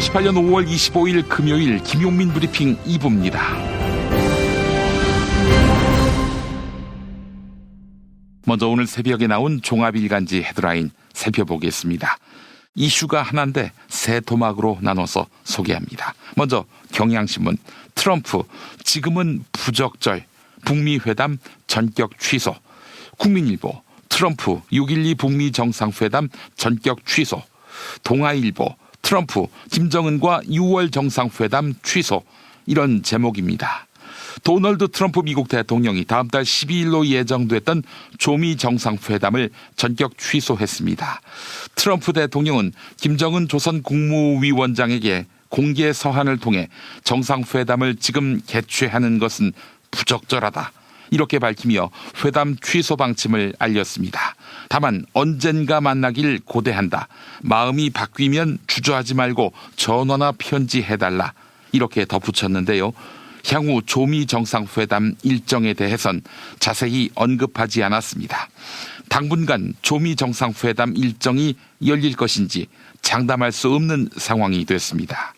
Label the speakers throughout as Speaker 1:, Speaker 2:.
Speaker 1: 2018년 5월 25일 금요일 김용민 브리핑 2부입니다. 먼저 오늘 새벽에 나온 종합일간지 헤드라인 살펴보겠습니다. 이슈가 하나인데 세 토막으로 나눠서 소개합니다. 먼저 경향신문, 트럼프 지금은 부적절, 북미 회담 전격 취소. 국민일보, 트럼프 6.12 북미 정상회담 전격 취소. 동아일보, 트럼프 김정은과 6월 정상회담 취소. 이런 제목입니다. 도널드 트럼프 미국 대통령이 다음 달 12일로 예정됐던 조미 정상회담을 전격 취소했습니다. 트럼프 대통령은 김정은 조선 국무위원장에게 공개 서한을 통해 정상회담을 지금 개최하는 것은 부적절하다, 이렇게 밝히며 회담 취소 방침을 알렸습니다. 다만 언젠가 만나길 고대한다. 마음이 바뀌면 주저하지 말고 전화나 편지해달라, 이렇게 덧붙였는데요. 향후 조미 정상회담 일정에 대해선 자세히 언급하지 않았습니다. 당분간 조미 정상회담 일정이 열릴 것인지 장담할 수 없는 상황이 됐습니다.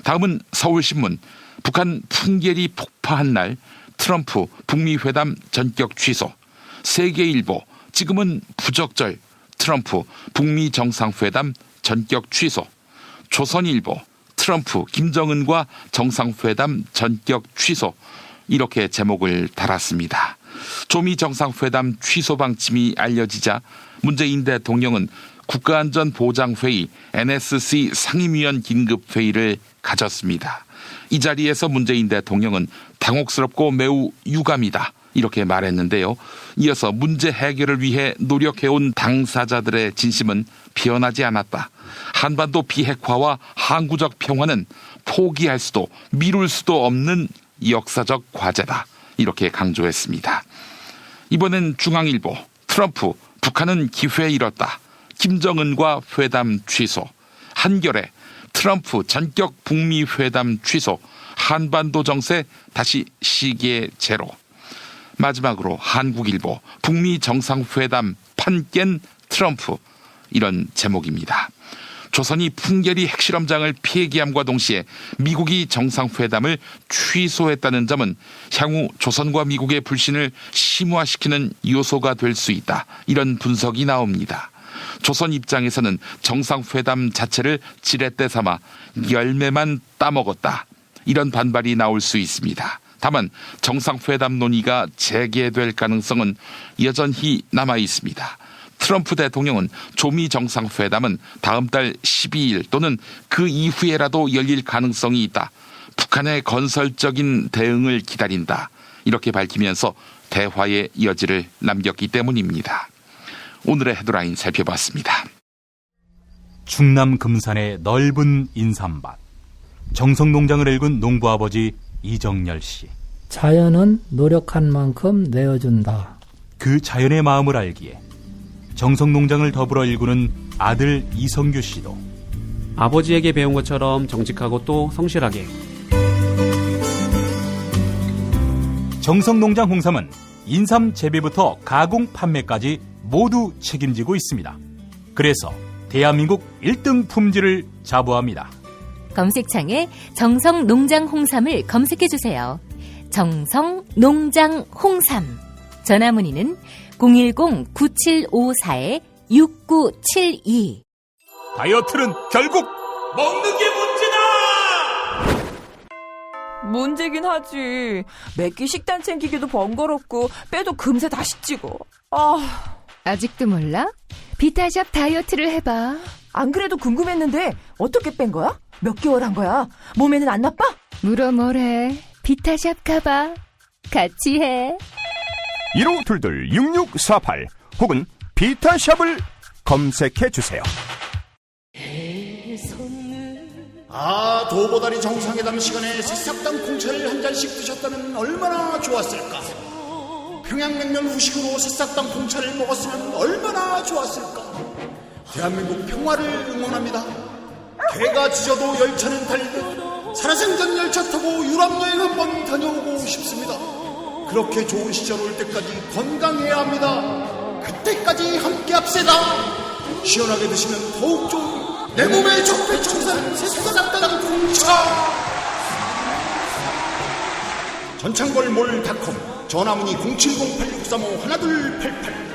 Speaker 1: 다음은 서울신문, 북한 풍계리 폭파한 날 트럼프 북미 회담 전격 취소. 세계일보, 지금은 부적절, 트럼프 북미 정상회담 전격 취소. 조선일보, 트럼프 김정은과 정상회담 전격 취소, 이렇게 제목을 달았습니다. 조미 정상회담 취소 방침이 알려지자 문재인 대통령은 국가안전보장회의 NSC 상임위원 긴급회의를 가졌습니다. 이 자리에서 문재인 대통령은 당혹스럽고 매우 유감이다, 이렇게 말했는데요. 이어서 문제 해결을 위해 노력해온 당사자들의 진심은 변하지 않았다. 한반도 비핵화와 항구적 평화는 포기할 수도 미룰 수도 없는 역사적 과제다, 이렇게 강조했습니다. 이번엔 중앙일보, 트럼프 북한은 기회 잃었다. 김정은과 회담 취소. 한겨레, 트럼프 전격 북미 회담 취소. 한반도 정세 다시 시계 제로. 마지막으로 한국일보, 북미 정상회담 판 깬 트럼프, 이런 제목입니다. 조선이 풍계리 핵실험장을 폐기함과 동시에 미국이 정상회담을 취소했다는 점은 향후 조선과 미국의 불신을 심화시키는 요소가 될 수 있다, 이런 분석이 나옵니다. 조선 입장에서는 정상회담 자체를 지렛대 삼아 열매만 따먹었다, 이런 반발이 나올 수 있습니다. 다만 정상회담 논의가 재개될 가능성은 여전히 남아 있습니다. 트럼프 대통령은 조미 정상회담은 다음 달 12일 또는 그 이후에라도 열릴 가능성이 있다. 북한의 건설적인 대응을 기다린다, 이렇게 밝히면서 대화의 여지를 남겼기 때문입니다. 오늘의 헤드라인 살펴봤습니다.
Speaker 2: 충남 금산의 넓은 인삼밭, 정성농장을 일군 농부아버지 이정열 씨.
Speaker 3: 자연은 노력한 만큼 내어준다.
Speaker 2: 그 자연의 마음을 알기에 정성농장을 더불어 일구는 아들 이성규 씨도
Speaker 4: 아버지에게 배운 것처럼 정직하고 또 성실하게.
Speaker 2: 정성농장 홍삼은 인삼 재배부터 가공 판매까지 모두 책임지고 있습니다. 그래서 대한민국 1등 품질을 자부합니다.
Speaker 5: 검색창에 정성농장 홍삼을 검색해주세요. 정성농장 홍삼. 전화문의는 010-9754-6972.
Speaker 2: 다이어트는 결국 먹는 게 문제다!
Speaker 6: 문제긴 하지. 매끼 식단 챙기기도 번거롭고 빼도 금세 다시 찌고.
Speaker 7: 아직도 몰라? 비타샵 다이어트를 해봐.
Speaker 6: 안 그래도 궁금했는데 어떻게 뺀 거야? 몇 개월 한 거야? 몸에는 안 나빠?
Speaker 7: 물어 뭐래. 비타샵 가봐. 같이 해.
Speaker 8: 1522-6648 혹은 비타샵을 검색해주세요.
Speaker 9: 도보다리 정상회담 시간에 새싹당 콩차를 한 잔씩 드셨다면 얼마나 좋았을까. 평양냉면 후식으로 새싹당 콩차를 먹었으면 얼마나 좋았을까. 대한민국 평화를 응원합니다. 개가 짖어도 열차는 달리듯 살아생전 열차 타고 유럽여행 한번 다녀오고 싶습니다. 그렇게 좋은 시절 올 때까지 건강해야 합니다. 그때까지 함께 합시다. 시원하게 드시면 더욱 좋은 내 몸의 적폐청산 새싹당 공차. 전창걸 몰닷컴 전화문의 070-8635-1288.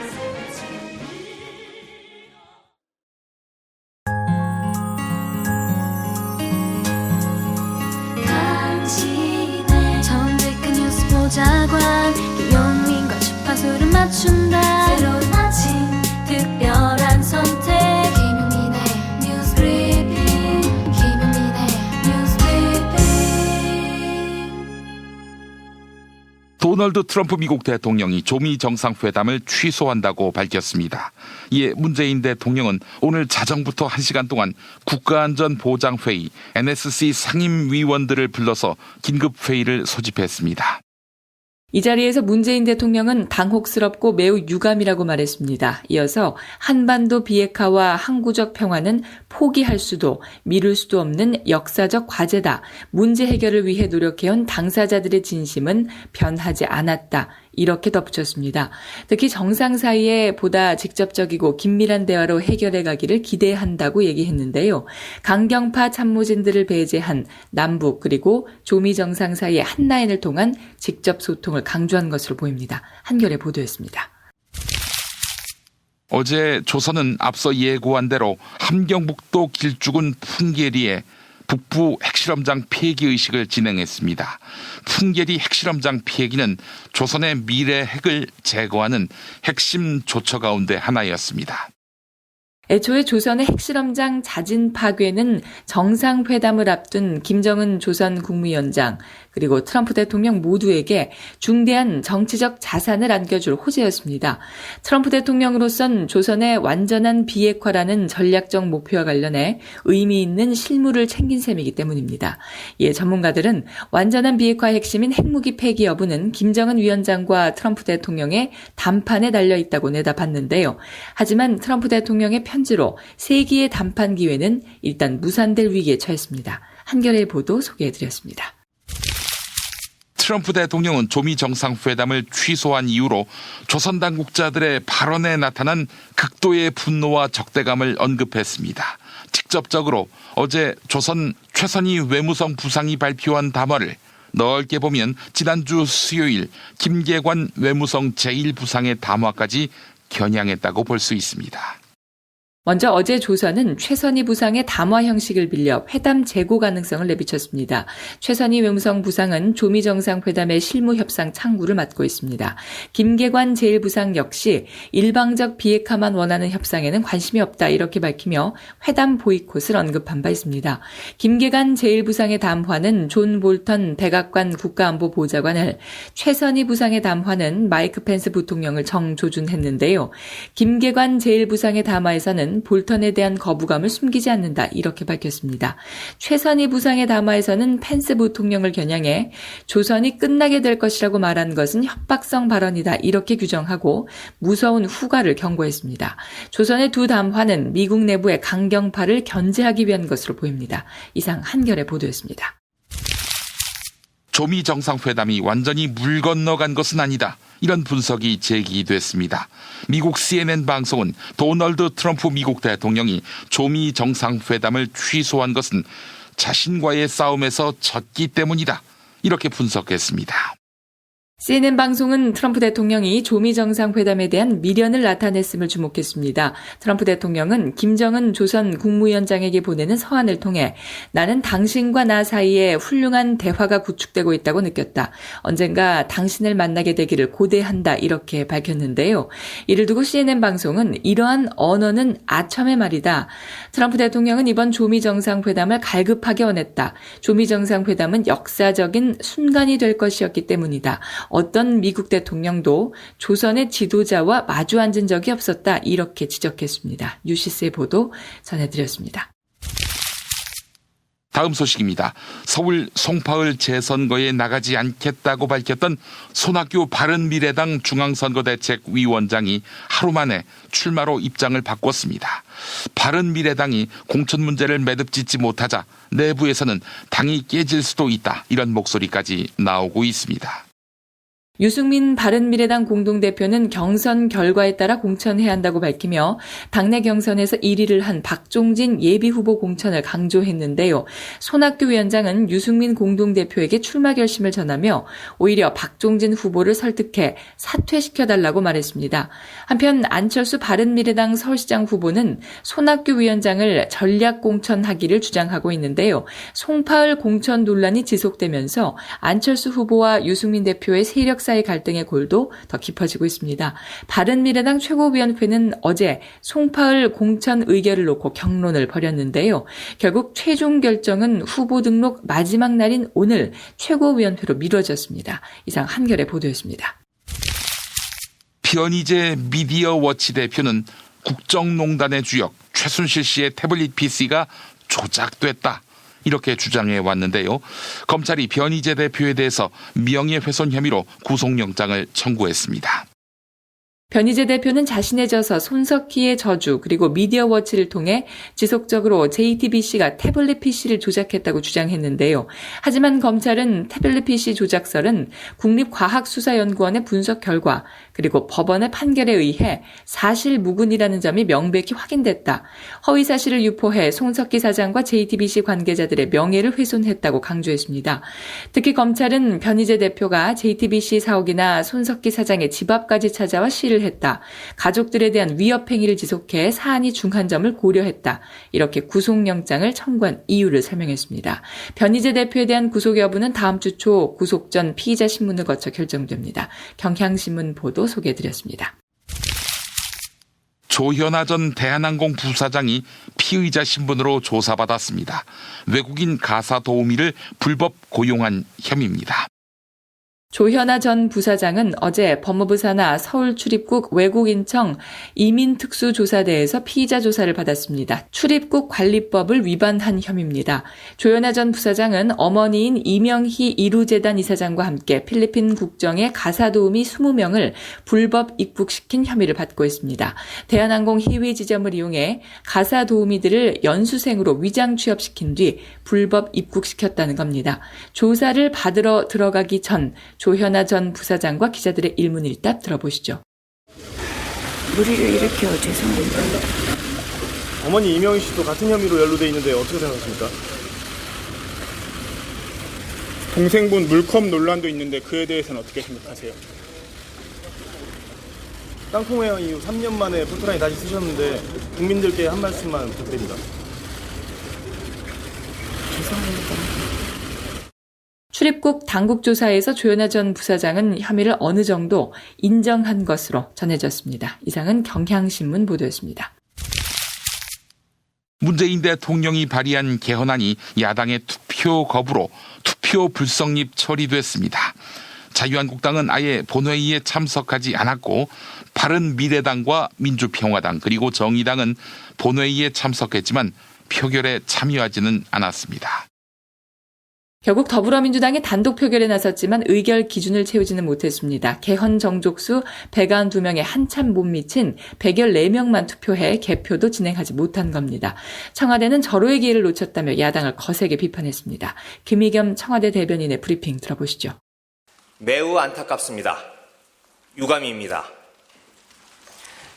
Speaker 10: 정직한 뉴스 보좌관 김용민과 주파수를 맞춘다. 새로운 아침 특별한 선택 김용민의 뉴스 브리핑. 김용민의 뉴스 브리핑.
Speaker 1: 도널드 트럼프 미국 대통령이 조미 정상회담을 취소한다고 밝혔습니다. 이에 문재인 대통령은 오늘 자정부터 1시간 동안 국가안전보장회의 NSC 상임위원들을 불러서 긴급회의를 소집했습니다.
Speaker 11: 이 자리에서 문재인 대통령은 당혹스럽고 매우 유감이라고 말했습니다. 이어서 한반도 비핵화와 항구적 평화는 포기할 수도 미룰 수도 없는 역사적 과제다. 문제 해결을 위해 노력해온 당사자들의 진심은 변하지 않았다. 이렇게 덧붙였습니다. 특히 정상 사이에 보다 직접적이고 긴밀한 대화로 해결해 가기를 기대한다고 얘기했는데요. 강경파 참모진들을 배제한 남북 그리고 조미 정상 사이의 한 라인을 통한 직접 소통을 강조한 것으로 보입니다. 한겨레 보도였습니다.
Speaker 1: 어제 조선은 앞서 예고한 대로 함경북도 길쭉은 풍계리에 북부 핵실험장 폐기 의식을 진행했습니다. 풍계리 핵실험장 폐기는 조선의 미래 핵을 제거하는 핵심 조처 가운데 하나였습니다.
Speaker 11: 애초에 조선의 핵실험장 자진 파괴는 정상회담을 앞둔 김정은 조선 국무위원장 그리고 트럼프 대통령 모두에게 중대한 정치적 자산을 안겨줄 호재였습니다. 트럼프 대통령으로선 조선의 완전한 비핵화라는 전략적 목표와 관련해 의미 있는 실무를 챙긴 셈이기 때문입니다. 이에 전문가들은 완전한 비핵화의 핵심인 핵무기 폐기 여부는 김정은 위원장과 트럼프 대통령의 담판에 달려있다고 내다봤는데요. 하지만 트럼프 대통령의 편지로 세기의 담판 기회는 일단 무산될 위기에 처했습니다. 한겨레 보도 소개해드렸습니다.
Speaker 1: 트럼프 대통령은 조미 정상회담을 취소한 이유로 조선 당국자들의 발언에 나타난 극도의 분노와 적대감을 언급했습니다. 직접적으로 어제 조선 최선희 외무성 부상이 발표한 담화를 넓게 보면 지난주 수요일 김계관 외무성 제1부상의 담화까지 겨냥했다고 볼 수 있습니다.
Speaker 11: 먼저 어제 조선은 최선희 부상의 담화 형식을 빌려 회담 재고 가능성을 내비쳤습니다. 최선희 외무성 부상은 조미 정상회담의 실무 협상 창구를 맡고 있습니다. 김계관 제1부상 역시 일방적 비핵화만 원하는 협상에는 관심이 없다 이렇게 밝히며 회담 보이콧을 언급한 바 있습니다. 김계관 제1부상의 담화는 존 볼턴 백악관 국가안보보좌관을, 최선희 부상의 담화는 마이크 펜스 부통령을 정조준했는데요. 김계관 제1부상의 담화에서는 볼턴에 대한 거부감을 숨기지 않는다 이렇게 밝혔습니다. 최선희 부상의 담화에서는 펜스 부통령을 겨냥해 조선이 끝나게 될 것이라고 말한 것은 협박성 발언이다 이렇게 규정하고 무서운 후과를 경고했습니다. 조선의 두 담화는 미국 내부의 강경파를 견제하기 위한 것으로 보입니다. 이상 한겨레 보도였습니다.
Speaker 1: 조미 정상회담이 완전히 물 건너간 것은 아니다. 이런 분석이 제기됐습니다. 미국 CNN 방송은 도널드 트럼프 미국 대통령이 조미 정상회담을 취소한 것은 자신과의 싸움에서 졌기 때문이다. 이렇게 분석했습니다.
Speaker 11: CNN 방송은 트럼프 대통령이 조미 정상회담에 대한 미련을 나타냈음을 주목했습니다. 트럼프 대통령은 김정은 조선 국무위원장에게 보내는 서한을 통해 나는 당신과 나 사이에 훌륭한 대화가 구축되고 있다고 느꼈다. 언젠가 당신을 만나게 되기를 고대한다 이렇게 밝혔는데요. 이를 두고 CNN 방송은 이러한 언어는 아첨의 말이다. 트럼프 대통령은 이번 조미 정상회담을 갈급하게 원했다. 조미 정상회담은 역사적인 순간이 될 것이었기 때문이다. 어떤 미국 대통령도 조선의 지도자와 마주 앉은 적이 없었다. 이렇게 지적했습니다. 뉴시스의 보도 전해드렸습니다.
Speaker 1: 다음 소식입니다. 서울 송파을 재선거에 나가지 않겠다고 밝혔던 손학규 바른미래당 중앙선거대책위원장이 하루 만에 출마로 입장을 바꿨습니다. 바른미래당이 공천 문제를 매듭짓지 못하자 내부에서는 당이 깨질 수도 있다. 이런 목소리까지 나오고 있습니다.
Speaker 11: 유승민 바른미래당 공동대표는 경선 결과에 따라 공천해야 한다고 밝히며 당내 경선에서 1위를 한 박종진 예비후보 공천을 강조했는데요. 손학규 위원장은 유승민 공동대표에게 출마 결심을 전하며 오히려 박종진 후보를 설득해 사퇴시켜달라고 말했습니다. 한편 안철수 바른미래당 서울시장 후보는 손학규 위원장을 전략 공천하기를 주장하고 있는데요. 송파을 공천 논란이 지속되면서 안철수 후보와 유승민 대표의 세력 사이 갈등의 골도 더 깊어지고 있습니다. 바른미래당 최고위원회는 어제 송파을 공천 의결을 놓고 격론을 벌였는데요. 결국 최종 결정은 후보 등록 마지막 날인 오늘 최고위원회로 미뤄졌습니다. 이상 한겨레 보도였습니다.
Speaker 1: 변희재 미디어워치 대표는 국정농단의 주역 최순실 씨의 태블릿 PC가 조작됐다, 이렇게 주장해 왔는데요. 검찰이 변희재 대표에 대해서 명예훼손 혐의로 구속영장을 청구했습니다.
Speaker 11: 변희재 대표는 자신의 저서 손석희의 저주 그리고 미디어워치를 통해 지속적으로 JTBC가 태블릿 PC를 조작했다고 주장했는데요. 하지만 검찰은 태블릿 PC 조작설은 국립과학수사연구원의 분석 결과 그리고 법원의 판결에 의해 사실무근이라는 점이 명백히 확인됐다. 허위사실을 유포해 손석희 사장과 JTBC 관계자들의 명예를 훼손했다고 강조했습니다. 특히 검찰은 변희재 대표가 JTBC 사옥이나 손석희 사장의 집 앞까지 찾아와 시를 했다. 가족들에 대한 위협 행위를 지속해 사안이 중한 점을 고려했다. 이렇게 구속영장을 청구한 이유를 설명했습니다. 변희재 대표에 대한 구속 여부는 다음 주 초 구속 전 피의자 신문을 거쳐 결정됩니다. 경향신문 보도 소개해드렸습니다.
Speaker 1: 조현아 전 대한항공 부사장이 피의자 신분으로 조사받았습니다. 외국인 가사 도우미를 불법 고용한 혐의입니다.
Speaker 11: 조현아 전 부사장은 어제 법무부 산하 서울출입국 외국인청 이민특수조사대에서 피의자 조사를 받았습니다. 출입국 관리법을 위반한 혐의입니다. 조현아 전 부사장은 어머니인 이명희 이루재단 이사장과 함께 필리핀 국정에 가사도우미 20명을 불법 입국시킨 혐의를 받고 있습니다. 대한항공 희위 지점을 이용해 가사도우미들을 연수생으로 위장 취업시킨 뒤 불법 입국시켰다는 겁니다. 조사를 받으러 들어가기 전 조현아 전 부사장과 기자들의 일문일답 들어보시죠.
Speaker 12: 무리를 일으켜 죄송합니다.
Speaker 13: 어머니 이명희 씨도 같은 혐의로 연루돼 있는데 어떻게 생각하십니까?
Speaker 14: 동생분 물컵 논란도 있는데 그에 대해서는 어떻게 생각하세요?
Speaker 13: 땅콩회항 이후 3년 만에 포토라인 다시 쓰셨는데 국민들께 한 말씀만 부탁드립니다.
Speaker 12: 죄송합니다.
Speaker 11: 출입국 당국조사에서 조현아 전 부사장은 혐의를 어느 정도 인정한 것으로 전해졌습니다. 이상은 경향신문 보도였습니다.
Speaker 1: 문재인 대통령이 발의한 개헌안이 야당의 투표 거부로 투표 불성립 처리됐습니다. 자유한국당은 아예 본회의에 참석하지 않았고 바른미래당과 민주평화당 그리고 정의당은 본회의에 참석했지만 표결에 참여하지는 않았습니다.
Speaker 11: 결국 더불어민주당이 단독 표결에 나섰지만 의결 기준을 채우지는 못했습니다. 개헌 정족수 192명에 한참 못 미친 114명만 투표해 개표도 진행하지 못한 겁니다. 청와대는 절호의 기회를 놓쳤다며 야당을 거세게 비판했습니다. 김의겸 청와대 대변인의 브리핑 들어보시죠.
Speaker 15: 매우 안타깝습니다. 유감입니다.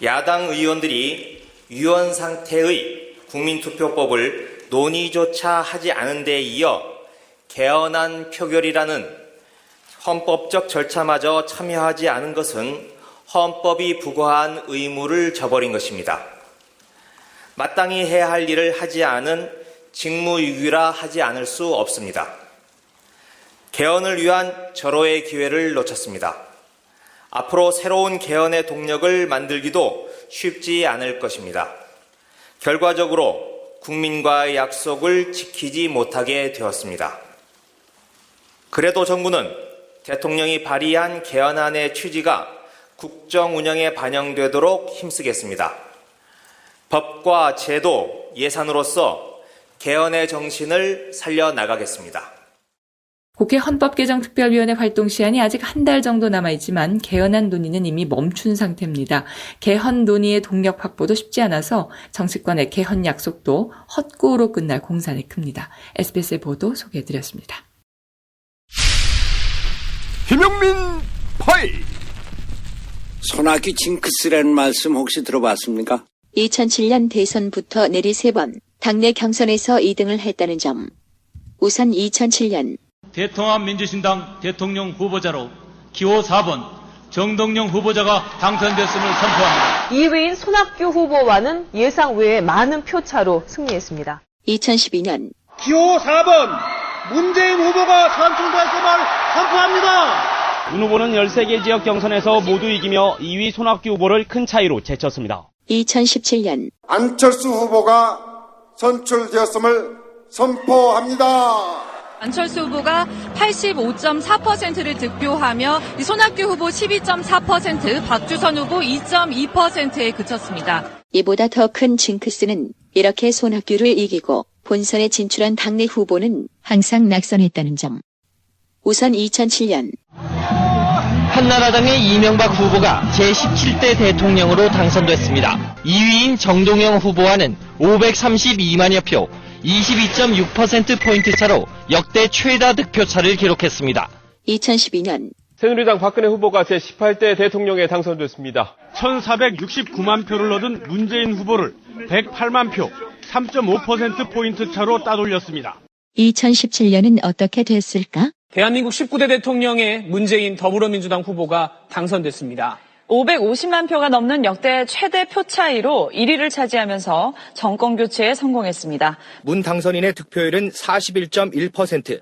Speaker 15: 야당 의원들이 위헌 상태의 국민투표법을 논의조차 하지 않은 데 이어 개헌안 표결이라는 헌법적 절차마저 참여하지 않은 것은 헌법이 부과한 의무를 저버린 것입니다. 마땅히 해야 할 일을 하지 않은 직무유기라 하지 않을 수 없습니다. 개헌을 위한 절호의 기회를 놓쳤습니다. 앞으로 새로운 개헌의 동력을 만들기도 쉽지 않을 것입니다. 결과적으로 국민과의 약속을 지키지 못하게 되었습니다. 그래도 정부는 대통령이 발의한 개헌안의 취지가 국정 운영에 반영되도록 힘쓰겠습니다. 법과 제도, 예산으로서 개헌의 정신을 살려나가겠습니다.
Speaker 11: 국회 헌법개정특별위원회 활동 시한이 아직 한 달 정도 남아있지만 개헌안 논의는 이미 멈춘 상태입니다. 개헌 논의의 동력 확보도 쉽지 않아서 정치권의 개헌 약속도 헛구호로 끝날 공산이 큽니다. SBS의 보도 소개해드렸습니다.
Speaker 8: 김용민 8.
Speaker 16: 손학규 징크스라는 말씀 혹시 들어봤습니까?
Speaker 17: 2007년 대선부터 내리 3번 당내 경선에서 2등을 했다는 점. 우선 2007년
Speaker 18: 대통합민주신당 대통령 후보자로 기호 4번 정동영 후보자가 당선됐음을 선포합니다.
Speaker 19: 2위인 손학규 후보와는 예상 외에 많은 표차로 승리했습니다.
Speaker 17: 2012년
Speaker 20: 기호 4번 문재인 후보가 당선됐음을 선포합니다.
Speaker 21: 문 후보는 13개 지역 경선에서 모두 이기며 2위 손학규 후보를 큰 차이로 제쳤습니다.
Speaker 17: 2017년
Speaker 22: 안철수 후보가 선출되었음을 선포합니다.
Speaker 23: 안철수 후보가 85.4%를 득표하며 손학규 후보 12.4%, 박주선 후보 2.2%에 그쳤습니다.
Speaker 17: 이보다 더 큰 징크스는 이렇게 손학규를 이기고 본선에 진출한 당내 후보는 항상 낙선했다는 점. 우선 2007년
Speaker 24: 한나라당의 이명박 후보가 제17대 대통령으로 당선됐습니다. 2위인 정동영 후보와는 532만여 표, 22.6%포인트 차로 역대 최다 득표차를 기록했습니다.
Speaker 17: 2012년
Speaker 25: 새누리당 박근혜 후보가 제18대 대통령에 당선됐습니다.
Speaker 18: 1,469만 표를 얻은 문재인 후보를 108만 표, 3.5%포인트 차로 따돌렸습니다.
Speaker 17: 2017년은 어떻게 됐을까?
Speaker 26: 대한민국 19대 대통령의 문재인 더불어민주당 후보가 당선됐습니다.
Speaker 27: 550만 표가 넘는 역대 최대 표 차이로 1위를 차지하면서 정권 교체에 성공했습니다.
Speaker 28: 문 당선인의 득표율은 41.1%,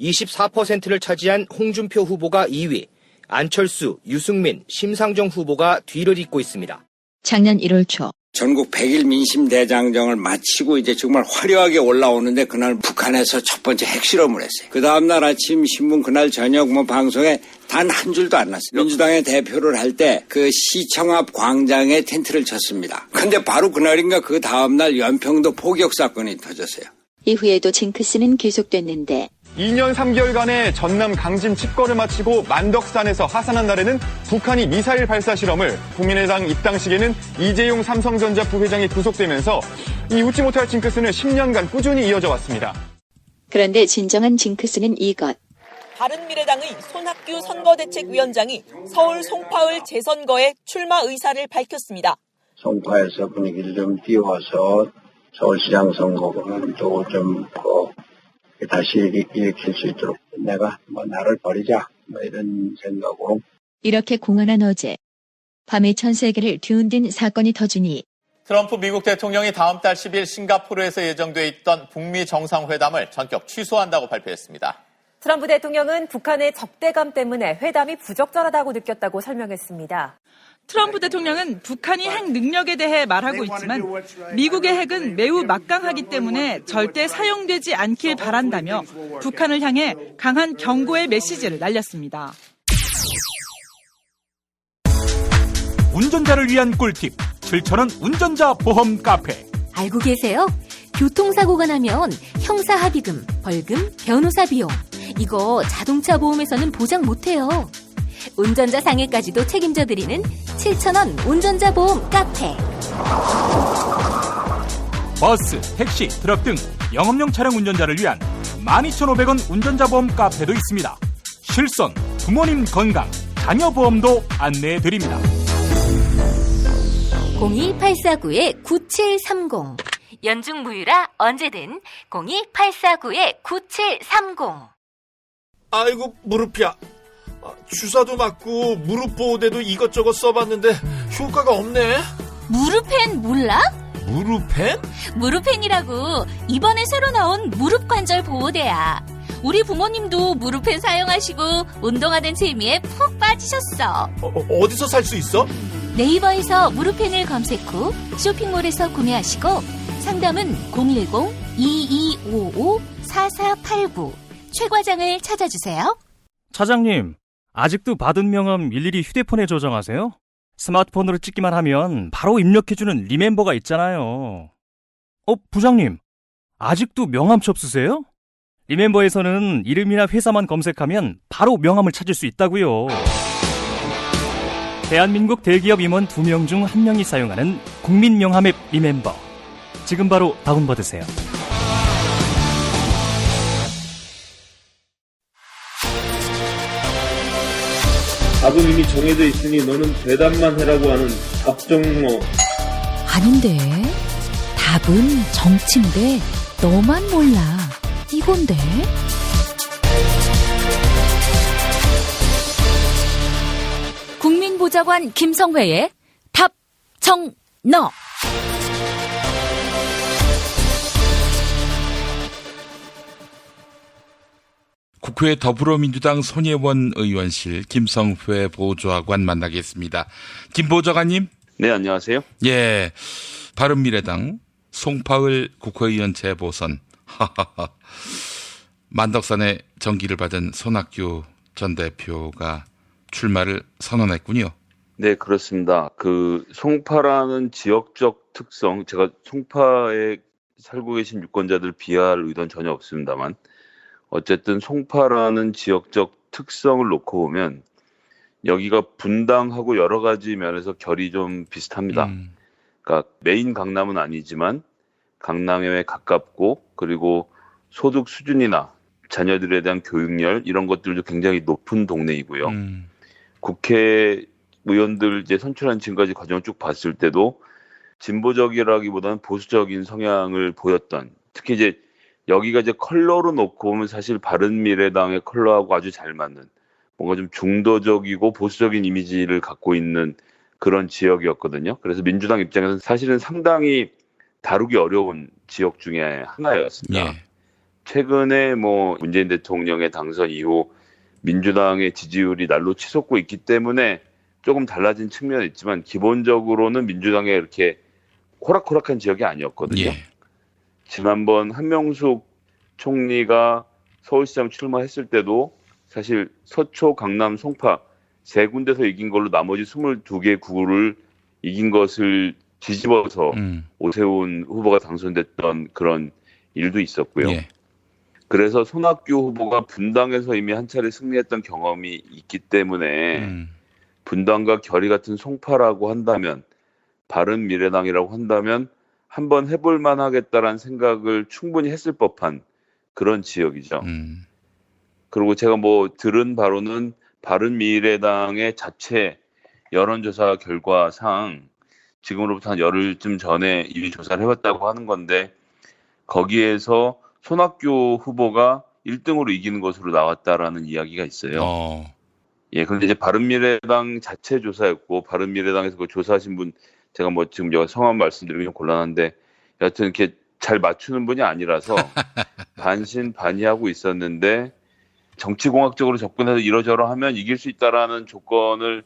Speaker 28: 24%를 차지한 홍준표 후보가 2위, 안철수, 유승민, 심상정 후보가 뒤를 잇고 있습니다.
Speaker 17: 작년 1월 초
Speaker 16: 전국 100일 민심 대장정을 마치고 이제 정말 화려하게 올라오는데 그날 북한에서 첫 번째 핵실험을 했어요. 그 다음날 아침 신문 그날 저녁 방송에 단 한 줄도 안 났어요. 민주당의 대표를 할 때 그 시청 앞 광장에 텐트를 쳤습니다. 근데 바로 그날인가 그 다음날 연평도 포격 사건이 터졌어요.
Speaker 17: 이후에도 징크스는 계속됐는데
Speaker 29: 2년 3개월간의 전남 강진 집거를 마치고 만덕산에서 하산한 날에는 북한이 미사일 발사 실험을, 국민의당 입당식에는 이재용 삼성전자 부회장이 구속되면서 이 웃지 못할 징크스는 10년간 꾸준히 이어져 왔습니다.
Speaker 17: 그런데 진정한 징크스는 이것.
Speaker 30: 바른미래당의 손학규 선거대책위원장이 서울 송파을 재선거에 출마 의사를 밝혔습니다.
Speaker 22: 송파에서 분위기를 좀 띄워서 서울시장 선거도 좀 다시 일으킬 수 있도록 내가 나를 버리자 이런 생각으로.
Speaker 17: 이렇게 공언한 어제 밤에 전 세계를 뒤흔든 사건이 터지니
Speaker 31: 트럼프 미국 대통령이 다음 달 10일 싱가포르에서 예정돼 있던 북미 정상회담을 전격 취소한다고 발표했습니다.
Speaker 19: 트럼프 대통령은 북한의 적대감 때문에 회담이 부적절하다고 느꼈다고 설명했습니다.
Speaker 23: 트럼프 대통령은 북한이 핵 능력에 대해 말하고 있지만 미국의 핵은 매우 막강하기 때문에 절대 사용되지 않길 바란다며 북한을 향해 강한 경고의 메시지를 날렸습니다.
Speaker 2: 운전자를 위한 꿀팁 7,000원 운전자 보험 카페.
Speaker 5: 알고 계세요? 교통사고가 나면 형사합의금, 벌금, 변호사 비용 이거 자동차 보험에서는 보장 못해요. 운전자 상해까지도 책임져 드리는 7,000원 운전자 보험 카페.
Speaker 2: 버스, 택시, 트럭 등 영업용 차량 운전자를 위한 12,500원 운전자 보험 카페도 있습니다. 실손, 부모님 건강, 자녀 보험도 안내해 드립니다.
Speaker 5: 02849-9730 연중 무휴라 언제든 02849-9730.
Speaker 32: 아이고 무릎이야. 주사도 맞고 무릎 보호대도 이것저것 써봤는데 효과가 없네.
Speaker 5: 무릎펜 몰라?
Speaker 32: 무릎펜?
Speaker 5: 무릎펜이라고 이번에 새로 나온 무릎 관절 보호대야. 우리 부모님도 무릎펜 사용하시고 운동하는 재미에 푹 빠지셨어.
Speaker 32: 어디서 살 수 있어?
Speaker 5: 네이버에서 무릎펜을 검색 후 쇼핑몰에서 구매하시고 상담은 010-2255-4489 최 과장을 찾아주세요.
Speaker 33: 차장님, 아직도 받은 명함 일일이 휴대폰에 저장하세요? 스마트폰으로 찍기만 하면 바로 입력해주는 리멤버가 있잖아요. 부장님, 아직도 명함첩 쓰세요? 리멤버에서는 이름이나 회사만 검색하면 바로 명함을 찾을 수 있다고요. 대한민국 대기업 임원 2명 중 1명이 사용하는 국민 명함 앱 리멤버. 지금 바로 다운받으세요.
Speaker 20: 답은 이미 정해져 있으니 너는 대답만 해라고 하는 답정너.
Speaker 1: 아닌데. 답은 정치인데 너만 몰라. 이건데. 국민보좌관 김성회의 답정너.
Speaker 3: 국회 더불어민주당 손혜원 의원실 김성회 보좌관 만나겠습니다. 김 보좌관님.
Speaker 4: 네, 안녕하세요.
Speaker 3: 예, 바른미래당 송파을 국회의원 재보선. 만덕산의 정기를 받은 손학규 전 대표가 출마를 선언했군요.
Speaker 4: 네, 그렇습니다. 송파라는 지역적 특성, 제가 송파에 살고 계신 유권자들 비하할 의도는 전혀 없습니다만, 어쨌든 송파라는 지역적 특성을 놓고 보면 여기가 분당하고 여러 가지 면에서 결이 좀 비슷합니다. 그러니까 메인 강남은 아니지만 강남에 가깝고, 그리고 소득 수준이나 자녀들에 대한 교육열 이런 것들도 굉장히 높은 동네이고요. 국회의원들 이제 선출한 지금까지 과정을 쭉 봤을 때도 진보적이라기보다는 보수적인 성향을 보였던, 특히 이제 여기가 이제 컬러로 놓고 보면 사실 바른미래당의 컬러하고 아주 잘 맞는, 뭔가 좀 중도적이고 보수적인 이미지를 갖고 있는 그런 지역이었거든요. 그래서 민주당 입장에서는 사실은 상당히 다루기 어려운 지역 중에 하나였습니다. 예. 최근에 문재인 대통령의 당선 이후 민주당의 지지율이 날로 치솟고 있기 때문에 조금 달라진 측면이 있지만, 기본적으로는 민주당에 이렇게 호락호락한 지역이 아니었거든요. 예. 지난번 한명숙 총리가 서울시장 출마했을 때도 사실 서초, 강남, 송파 세 군데서 이긴 걸로 나머지 22개 구를 이긴 것을 뒤집어서 오세훈 후보가 당선됐던 그런 일도 있었고요. 예. 그래서 손학규 후보가 분당에서 이미 한 차례 승리했던 경험이 있기 때문에 분당과 결이 같은 송파라고 한다면, 바른미래당이라고 한다면 한번 해볼 만하겠다라는 생각을 충분히 했을 법한 그런 지역이죠. 그리고 제가 들은 바로는 바른미래당의 자체 여론조사 결과상 지금으로부터 한 열흘쯤 전에 이미 조사를 해봤다고 하는 건데, 거기에서 손학규 후보가 1등으로 이기는 것으로 나왔다라는 이야기가 있어요. 예, 그런데 이제 바른미래당 자체 조사였고, 바른미래당에서 그 조사하신 분, 제가 지금 여기 성함 말씀드리기 좀 곤란한데, 여하튼 이렇게 잘 맞추는 분이 아니라서 반신반의하고 있었는데, 정치공학적으로 접근해서 이러저러 하면 이길 수 있다라는 조건을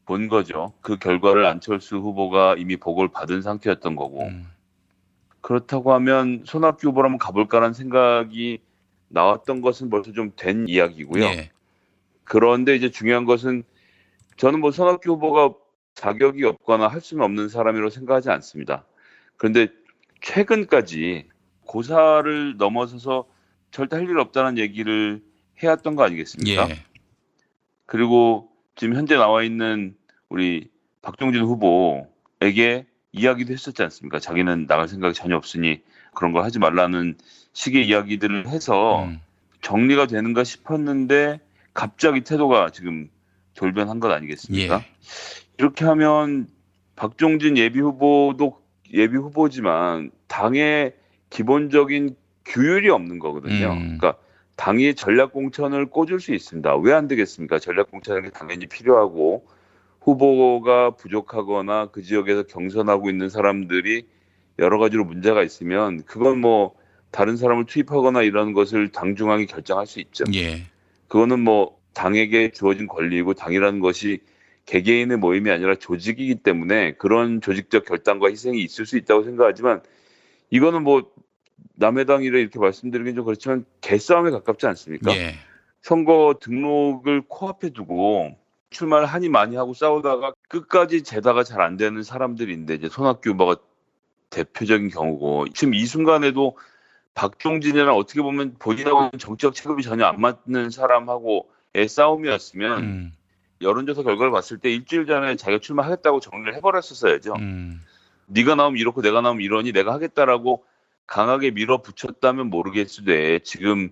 Speaker 4: 본 거죠. 그 결과를 안철수 후보가 이미 보고를 받은 상태였던 거고. 그렇다고 하면 손학규 후보로 한번 가볼까라는 생각이 나왔던 것은 벌써 좀 된 이야기고요. 예. 그런데 이제 중요한 것은, 저는 손학규 후보가 자격이 없거나 할 수는 없는 사람이라고 생각하지 않습니다. 그런데 최근까지 고사를 넘어서서 절대 할 일 없다는 얘기를 해왔던 거 아니겠습니까? 예. 그리고 지금 현재 나와 있는 우리 박종진 후보에게 이야기도 했었지 않습니까? 자기는 나갈 생각이 전혀 없으니 그런 걸 하지 말라는 식의 이야기들을 해서 정리가 되는가 싶었는데, 갑자기 태도가 지금 돌변한 것 아니겠습니까? 예. 이렇게 하면 박종진 예비후보도 예비후보지만 당의 기본적인 규율이 없는 거거든요. 그러니까 당이 전략공천을 꽂을 수 있습니다. 왜 안 되겠습니까? 전략공천이 당연히 필요하고, 후보가 부족하거나 그 지역에서 경선하고 있는 사람들이 여러 가지로 문제가 있으면 그건 다른 사람을 투입하거나 이런 것을 당 중앙이 결정할 수 있죠. 예. 그거는 당에게 주어진 권리이고, 당이라는 것이 개개인의 모임이 아니라 조직이기 때문에 그런 조직적 결단과 희생이 있을 수 있다고 생각하지만, 이거는 남의 당이라 이렇게 말씀드리긴 좀 그렇지만 개싸움에 가깝지 않습니까? 예. 선거 등록을 코앞에 두고 출마를 하니 많이 하고 싸우다가 끝까지 재다가 잘 안 되는 사람들인데, 이제 손학규 후보가 대표적인 경우고, 지금 이 순간에도 박종진이랑 어떻게 보면 본인하고는 정치적 체급이 전혀 안 맞는 사람하고의 싸움이었으면 여론조사 결과를 봤을 때 일주일 전에 자기가 출마하겠다고 정리를 해버렸었어야죠. 네가 나오면 이렇고 내가 나오면 이러니 내가 하겠다라고 강하게 밀어붙였다면 모르겠으되, 지금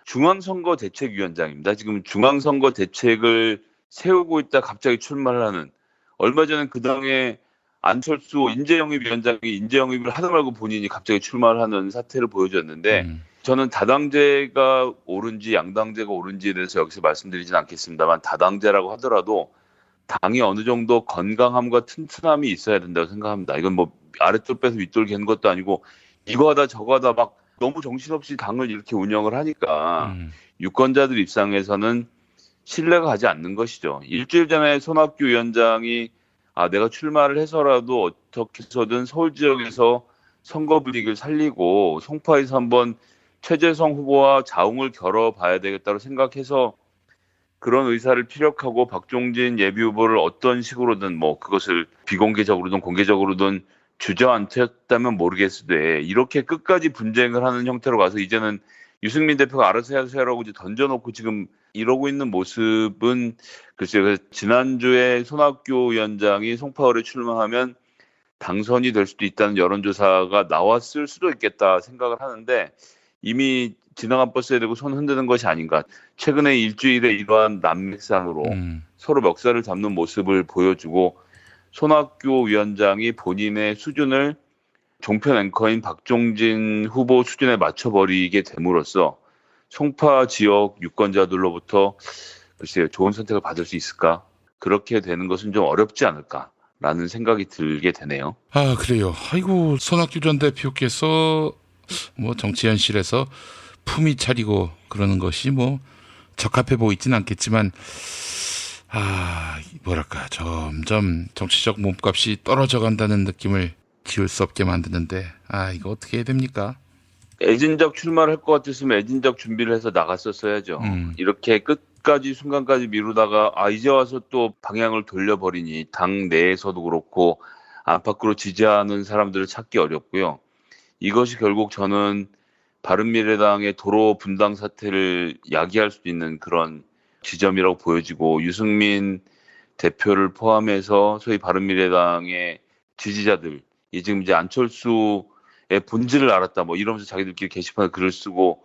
Speaker 4: 중앙선거대책위원장입니다. 지금 중앙선거대책을 세우고 있다 갑자기 출마를 하는, 얼마 전에 그 당에 안철수 인재영입위원장이 인재영입을 하다 말고 본인이 갑자기 출마를 하는 사태를 보여줬는데 저는 다당제가 옳은지 양당제가 옳은지에 대해서 여기서 말씀드리진 않겠습니다만 다당제라고 하더라도 당이 어느 정도 건강함과 튼튼함이 있어야 된다고 생각합니다. 이건 뭐 아랫돌 빼서 윗돌 개는 것도 아니고 이거 하다 저거 하다 막 너무 정신없이 당을 이렇게 운영을 하니까 유권자들 입장에서는 신뢰가 가지 않는 것이죠. 일주일 전에 손학규 위원장이 내가 출마를 해서라도 어떻게 해서든 서울 지역에서 선거 분위기를 살리고 송파에서 한번 최재성 후보와 자웅을 겨뤄봐야 되겠다고 생각해서 그런 의사를 피력하고 박종진 예비후보를 어떤 식으로든 뭐 그것을 비공개적으로든 공개적으로든 주저앉혔다면 모르겠으되 이렇게 끝까지 분쟁을 하는 형태로 가서 이제는 유승민 대표가 알아서 하세요라고 이제 던져놓고 지금 이러고 있는 모습은 글쎄요. 지난주에 손학규 위원장이 송파을에 출마하면 당선이 될 수도 있다는 여론조사가 나왔을 수도 있겠다 생각을 하는데 이미 지나간 버스에 대고 손 흔드는 것이 아닌가. 최근에 일주일에 이러한 난맥상으로 서로 멱살을 잡는 모습을 보여주고 손학규 위원장이 본인의 수준을 종편 앵커인 박종진 후보 수준에 맞춰버리게 됨으로써 송파 지역 유권자들로부터 글쎄요, 좋은 선택을 받을 수 있을까? 그렇게 되는 것은 좀 어렵지 않을까라는 생각이 들게 되네요.
Speaker 3: 그래요. 아이고, 손학규 전 대표께서 뭐 정치 현실에서 품위 차리고 그러는 것이 뭐 적합해 보이진 않겠지만 뭐랄까 점점 정치적 몸값이 떨어져 간다는 느낌을 지울 수 없게 만드는데 이거 어떻게 해야 됩니까?
Speaker 4: 애진작 출마를 할 것 같았으면 애진작 준비를 해서 나갔었어야죠. 이렇게 끝까지 순간까지 미루다가 이제 와서 또 방향을 돌려버리니 당 내에서도 그렇고 안팎으로 지지하는 사람들을 찾기 어렵고요. 이것이 결국 저는 바른미래당의 도로 분당 사태를 야기할 수 있는 그런 지점이라고 보여지고 유승민 대표를 포함해서 소위 바른미래당의 지지자들, 지금 이제 안철수의 본질을 알았다 뭐 이러면서 자기들끼리 게시판에 글을 쓰고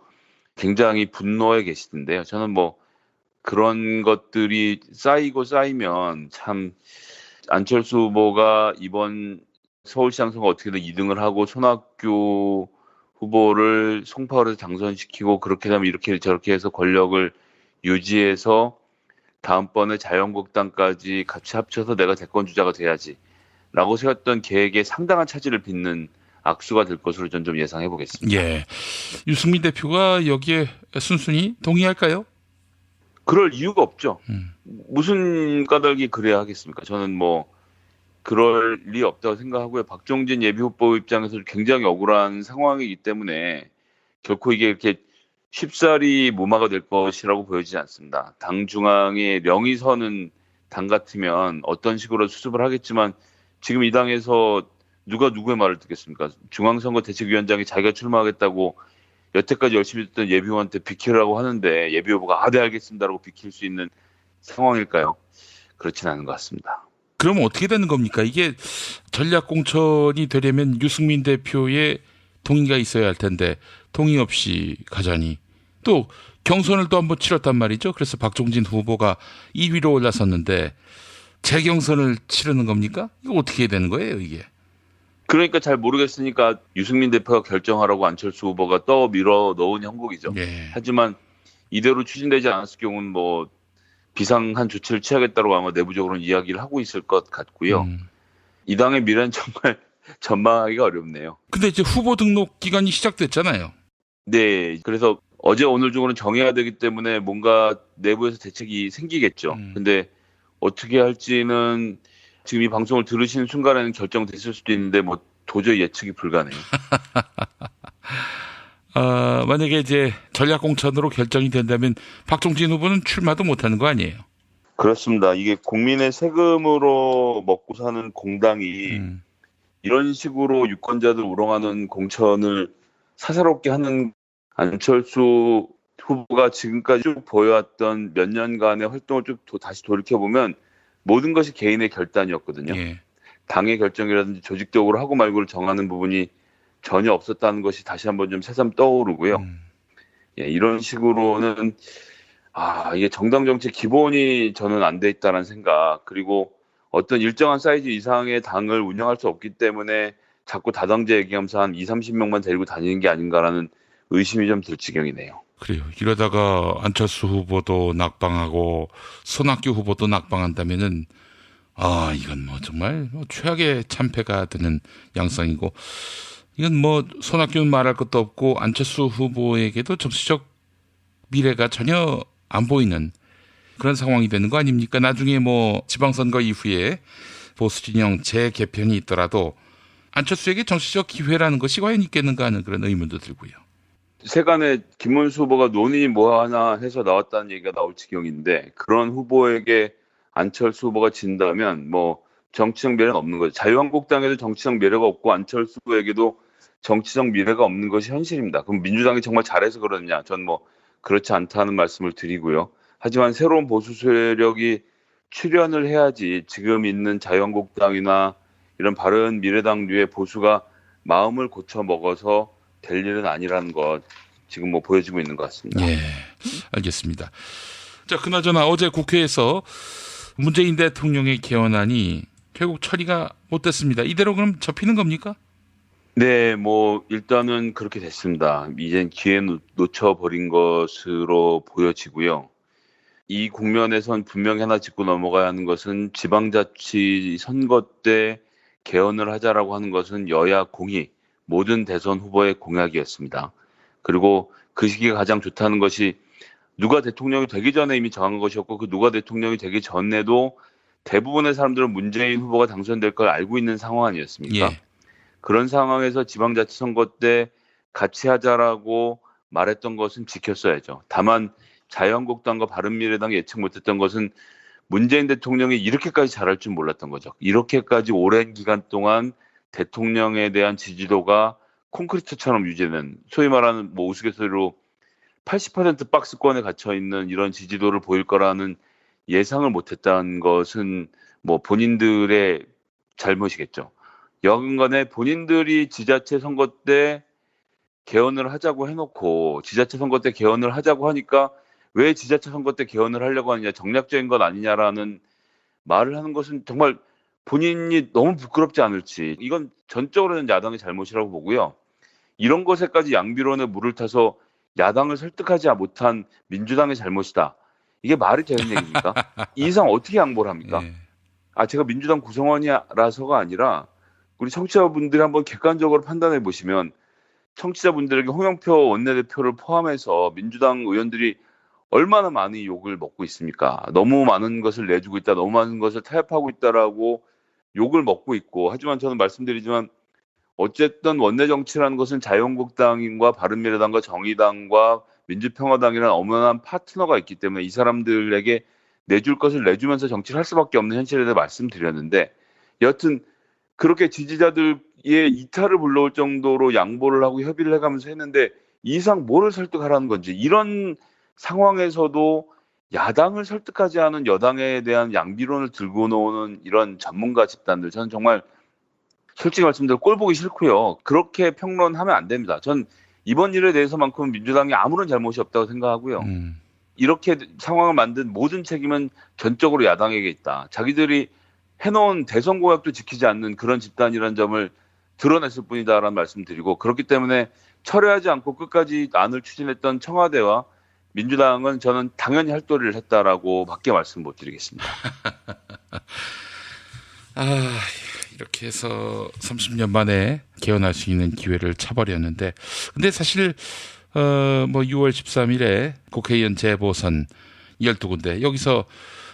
Speaker 4: 굉장히 분노해 계시던데요. 저는 뭐 그런 것들이 쌓이면 참 안철수 후보가 이번 서울시장 선거 어떻게든 2등을 하고 손학규 후보를 송파을에서 당선시키고 그렇게 되면 이렇게 저렇게 해서 권력을 유지해서 다음번에 자유한국당까지 같이 합쳐서 내가 대권 주자가 돼야지 라고 세웠던 계획에 상당한 차질을 빚는 악수가 될 것으로 전 좀 예상해 보겠습니다.
Speaker 3: 예. 유승민 대표가 여기에 순순히 동의할까요?
Speaker 4: 그럴 이유가 없죠. 무슨 까닭이 그래야 하겠습니까? 저는 뭐 그럴 리 없다고 생각하고요. 박종진 예비후보 입장에서 굉장히 억울한 상황이기 때문에 결코 이게 이렇게 쉽사리 무마가 될 것이라고 보여지지 않습니다. 당 중앙에 명이 서는 당 같으면 어떤 식으로 수습을 하겠지만 지금 이 당에서 누가 누구의 말을 듣겠습니까? 중앙선거대책위원장이 자기가 출마하겠다고 여태까지 열심히 듣던 예비후보한테 비키라고 하는데 예비후보가 네 알겠습니다라고 비킬 수 있는 상황일까요? 그렇진 않은 것 같습니다.
Speaker 3: 그러면 어떻게 되는 겁니까? 이게 전략공천이 되려면 유승민 대표의 동의가 있어야 할 텐데 동의 없이 가자니 또 경선을 또 한번 치렀단 말이죠. 그래서 박종진 후보가 2위로 올라섰는데 재경선을 치르는 겁니까? 이거 어떻게 되는 거예요, 이게?
Speaker 4: 그러니까 잘 모르겠으니까 유승민 대표가 결정하라고 안철수 후보가 떠밀어 넣은 형국이죠.
Speaker 3: 예.
Speaker 4: 하지만 이대로 추진되지 않았을 경우는 뭐 비상한 조치를 취하겠다고 아마 내부적으로는 이야기를 하고 있을 것 같고요. 이 당의 미래는 정말 전망하기가 어렵네요.
Speaker 3: 근데 이제 후보 등록 기간이 시작됐잖아요.
Speaker 4: 네. 그래서 어제 오늘 중으로는 정해야 되기 때문에 뭔가 내부에서 대책이 생기겠죠. 근데 어떻게 할지는 지금 이 방송을 들으시는 순간에는 결정됐을 수도 있는데 뭐 도저히 예측이 불가네요.
Speaker 3: 만약에 이제 전략공천으로 결정이 된다면 박종진 후보는 출마도 못하는 거 아니에요?
Speaker 4: 그렇습니다. 이게 국민의 세금으로 먹고 사는 공당이 이런 식으로 유권자들 우롱하는 공천을 사사롭게 하는 안철수 후보가 지금까지 쭉 보여왔던 몇 년간의 활동을 쭉 다시 돌이켜보면 모든 것이 개인의 결단이었거든요.
Speaker 3: 예.
Speaker 4: 당의 결정이라든지 조직적으로 하고 말고를 정하는 부분이 전혀 없었다는 것이 다시 한번 좀 새삼 떠오르고요. 이런 식으로는 이게 정당 정치 기본이 저는 안 돼 있다는 생각, 그리고 어떤 일정한 사이즈 이상의 당을 운영할 수 없기 때문에 자꾸 다당제 얘기하면서 한 20-30명만 데리고 다니는 게 아닌가라는 의심이 좀 들 지경이네요.
Speaker 3: 그래요. 이러다가 안철수 후보도 낙방하고 손학규 후보도 낙방한다면은 이건 뭐 정말 최악의 참패가 되는 양상이고, 이건 뭐 손학규는 말할 것도 없고 안철수 후보에게도 정치적 미래가 전혀 안 보이는 그런 상황이 되는 거 아닙니까? 나중에 뭐 지방선거 이후에 보수 진영 재개편이 있더라도 안철수에게 정치적 기회라는 것이 과연 있겠는가 하는 그런 의문도 들고요.
Speaker 4: 세간에 김문수 후보가 논의 뭐 하나 해서 나왔다는 얘기가 나올 지경인데, 그런 후보에게 안철수 후보가 진다면 뭐 정치적 미래는 없는 거죠. 자유한국당에도 정치적 미래가 없고 안철수 후보에게도 정치적 미래가 없는 것이 현실입니다. 그럼 민주당이 정말 잘해서 그러느냐? 전 뭐 그렇지 않다는 말씀을 드리고요. 하지만 새로운 보수 세력이 출현을 해야지 지금 있는 자유한국당이나 이런 바른미래당류의 보수가 마음을 고쳐 먹어서 될 일은 아니라는 것 지금 뭐 보여지고 있는 것 같습니다.
Speaker 3: 예, 알겠습니다. 자, 그나저나 어제 국회에서 문재인 대통령의 개헌안이 결국 처리가 못 됐습니다. 이대로 그럼 접히는 겁니까?
Speaker 4: 네, 뭐 일단은 그렇게 됐습니다. 이젠 기회 놓쳐버린 것으로 보여지고요. 이 국면에선 분명히 하나 짚고 넘어가야 하는 것은 지방자치 선거 때 개헌을 하자라고 하는 것은 여야 공히 모든 대선 후보의 공약이었습니다. 그리고 그 시기가 가장 좋다는 것이 누가 대통령이 되기 전에 이미 정한 것이었고, 그 누가 대통령이 되기 전에도 대부분의 사람들은 문재인 후보가 당선될 걸 알고 있는 상황 아니었습니까?
Speaker 3: 예.
Speaker 4: 그런 상황에서 지방자치 선거 때 같이 하자라고 말했던 것은 지켰어야죠. 다만 자유한국당과 바른미래당이 예측 못했던 것은 문재인 대통령이 이렇게까지 잘할 줄 몰랐던 거죠. 이렇게까지 오랜 기간 동안 대통령에 대한 지지도가 콘크리트처럼 유지되는, 소위 말하는 뭐 우스갯소리로 80% 박스권에 갇혀 있는 이런 지지도를 보일 거라는 예상을 못했다는 것은 뭐 본인들의 잘못이겠죠. 여간에 본인들이 지자체 선거 때 개헌을 하자고 해놓고 지자체 선거 때 개헌을 하자고 하니까 왜 지자체 선거 때 개헌을 하려고 하느냐, 정략적인 것 아니냐라는 말을 하는 것은 정말 본인이 너무 부끄럽지 않을지, 이건 전적으로는 야당의 잘못이라고 보고요. 이런 것에까지 양비론에 물을 타서 야당을 설득하지 못한 민주당의 잘못이다. 이게 말이 되는 얘기입니까? 이 이상 어떻게 양보를 합니까?
Speaker 3: 네.
Speaker 4: 제가 민주당 구성원이라서가 아니라 우리 청취자분들이 한번 객관적으로 판단해 보시면 청취자분들에게 홍영표 원내대표를 포함해서 민주당 의원들이 얼마나 많은 욕을 먹고 있습니까? 너무 많은 것을 내주고 있다, 너무 많은 것을 타협하고 있다라고 욕을 먹고 있고, 하지만 저는 말씀드리지만 어쨌든 원내 정치라는 것은 자유한국당과 바른미래당과 정의당과 민주평화당이라는 엄연한 파트너가 있기 때문에 이 사람들에게 내줄 것을 내주면서 정치를 할 수밖에 없는 현실에 대해 말씀드렸는데, 여하튼 그렇게 지지자들의 이탈을 불러올 정도로 양보를 하고 협의를 해가면서 했는데 이 이상 뭐를 설득하라는 건지, 이런 상황에서도 야당을 설득하지 않은 여당에 대한 양비론을 들고 나오는 이런 전문가 집단들, 저는 정말 솔직히 말씀드려 꼴 보기 싫고요. 그렇게 평론하면 안 됩니다. 전 이번 일에 대해서만큼은 민주당이 아무런 잘못이 없다고 생각하고요. 이렇게 상황을 만든 모든 책임은 전적으로 야당에게 있다. 자기들이 해놓은 대선 공약도 지키지 않는 그런 집단이라는 점을 드러냈을 뿐이다라는 말씀드리고, 그렇기 때문에 철회하지 않고 끝까지 안을 추진했던 청와대와 민주당은 저는 당연히 할 도리를 했다라고 밖에 말씀 못 드리겠습니다.
Speaker 3: 이렇게 해서 30년 만에 개헌할 수 있는 기회를 차버렸는데, 근데 사실 뭐 6월 13일에 국회의원 재보선 12군데 여기서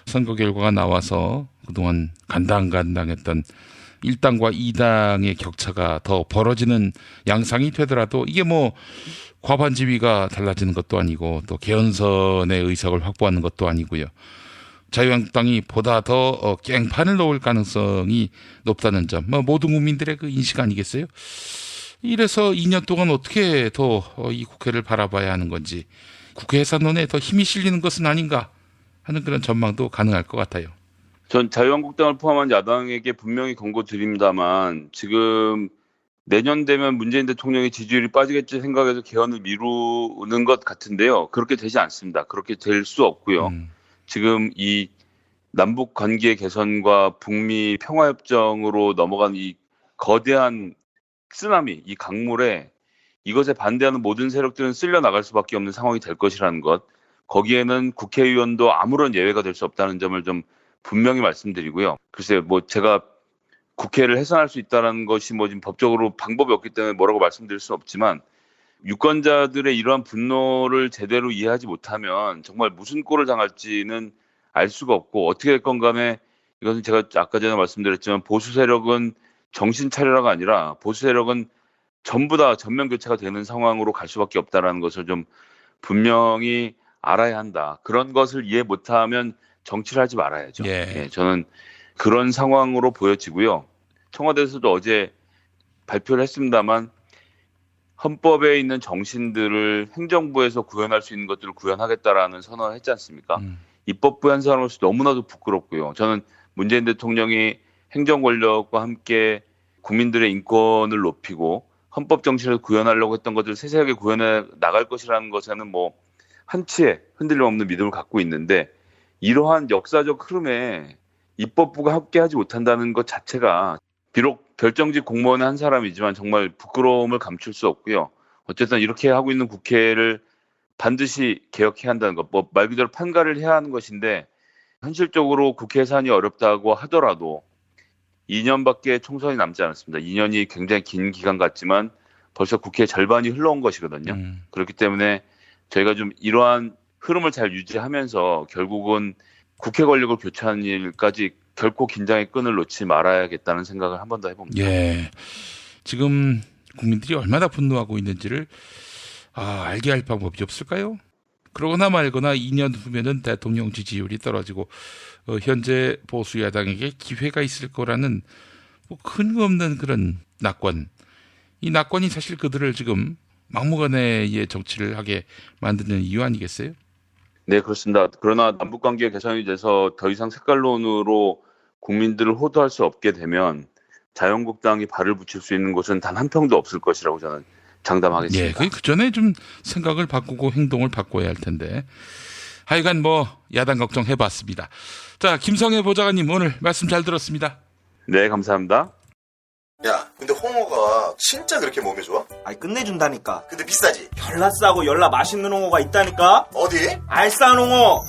Speaker 3: 선거 결과가 나와서 그동안 간당간당했던 1당과 2당의 격차가 더 벌어지는 양상이 되더라도 이게 뭐 과반 지위가 달라지는 것도 아니고 또 개헌선의 의석을 확보하는 것도 아니고요. 자유한국당이 보다 더 깽판을 놓을 가능성이 높다는 점, 모든 국민들의 그 인식 아니겠어요? 이래서 2년 동안 어떻게 더 이 국회를 바라봐야 하는 건지, 국회 해산론에 더 힘이 실리는 것은 아닌가 하는 그런 전망도 가능할 것 같아요.
Speaker 4: 전 자유한국당을 포함한 야당에게 분명히 권고 드립니다만, 지금 내년 되면 문재인 대통령의 지지율이 빠지겠지 생각해서 개헌을 미루는 것 같은데요. 그렇게 되지 않습니다. 그렇게 될 수 없고요. 지금 이 남북 관계 개선과 북미 평화협정으로 넘어간 이 거대한 쓰나미, 이 강물에 이것에 반대하는 모든 세력들은 쓸려 나갈 수밖에 없는 상황이 될 것이라는 것. 거기에는 국회의원도 아무런 예외가 될 수 없다는 점을 좀 분명히 말씀드리고요. 글쎄요, 뭐 제가 국회를 해산할 수 있다는 것이 뭐 지금 법적으로 방법이 없기 때문에 뭐라고 말씀드릴 수는 없지만 유권자들의 이러한 분노를 제대로 이해하지 못하면 정말 무슨 꼴을 당할지는 알 수가 없고 어떻게 됐건 간에 이것은 제가 아까 전에 말씀드렸지만 보수 세력은 정신 차려라가 아니라 보수 세력은 전부 다 전면 교체가 되는 상황으로 갈 수밖에 없다라는 것을 좀 분명히 알아야 한다. 그런 것을 이해 못하면 정치를 하지 말아야죠. 예, 저는 그런 상황으로 보여지고요. 청와대에서도 어제 발표를 했습니다만 헌법에 있는 정신들을 행정부에서 구현할 수 있는 것들을 구현하겠다라는 선언을 했지 않습니까? 입법 부한 사람으로서 너무나도 부끄럽고요. 저는 문재인 대통령이 행정 권력과 함께 국민들의 인권을 높이고 헌법 정신을 구현하려고 했던 것들을 세세하게 구현해 나갈 것이라는 것에는 뭐 한치의 흔들림 없는 믿음을 갖고 있는데 이러한 역사적 흐름에 입법부가 함께하지 못한다는 것 자체가 비록 결정직 공무원의 한 사람이지만 정말 부끄러움을 감출 수 없고요. 어쨌든 이렇게 하고 있는 국회를 반드시 개혁해야 한다는 것, 뭐 말 그대로 판가를 해야 하는 것인데 현실적으로 국회 예산이 어렵다고 하더라도 2년밖에 총선이 남지 않았습니다. 2년이 굉장히 긴 기간 같지만 벌써 국회 절반이 흘러온 것이거든요. 그렇기 때문에 저희가 좀 이러한 흐름을 잘 유지하면서 결국은 국회 권력을 교체하는 일까지 결코 긴장의 끈을 놓지 말아야겠다는 생각을 한 번 더 해봅니다.
Speaker 3: 예, 지금 국민들이 얼마나 분노하고 있는지를 알게 할 방법이 없을까요? 그러거나 말거나 2년 후면은 대통령 지지율이 떨어지고 현재 보수 야당에게 기회가 있을 거라는 뭐 근거 없는 그런 낙관. 이 낙관이 사실 그들을 지금 막무가내의 정치를 하게 만드는 이유 아니겠어요?
Speaker 4: 네, 그렇습니다. 그러나 남북관계 개선이 돼서 더 이상 색깔론으로 국민들을 호도할 수 없게 되면 자유한국당이 발을 붙일 수 있는 곳은 단 한 평도 없을 것이라고 저는 장담하겠습니다.
Speaker 3: 예, 그 전에 좀 생각을 바꾸고 행동을 바꿔야 할 텐데. 하여간 뭐 야당 걱정해봤습니다. 자, 김성애 보좌관님 오늘 말씀 잘 들었습니다.
Speaker 4: 네, 감사합니다.
Speaker 6: 야, 근데 홍어가 진짜 그렇게 몸에 좋아?
Speaker 7: 아니 끝내준다니까.
Speaker 6: 근데 비싸지?
Speaker 7: 열나 싸고 열나 맛있는 홍어가 있다니까.
Speaker 6: 어디?
Speaker 7: 알싸한 홍어.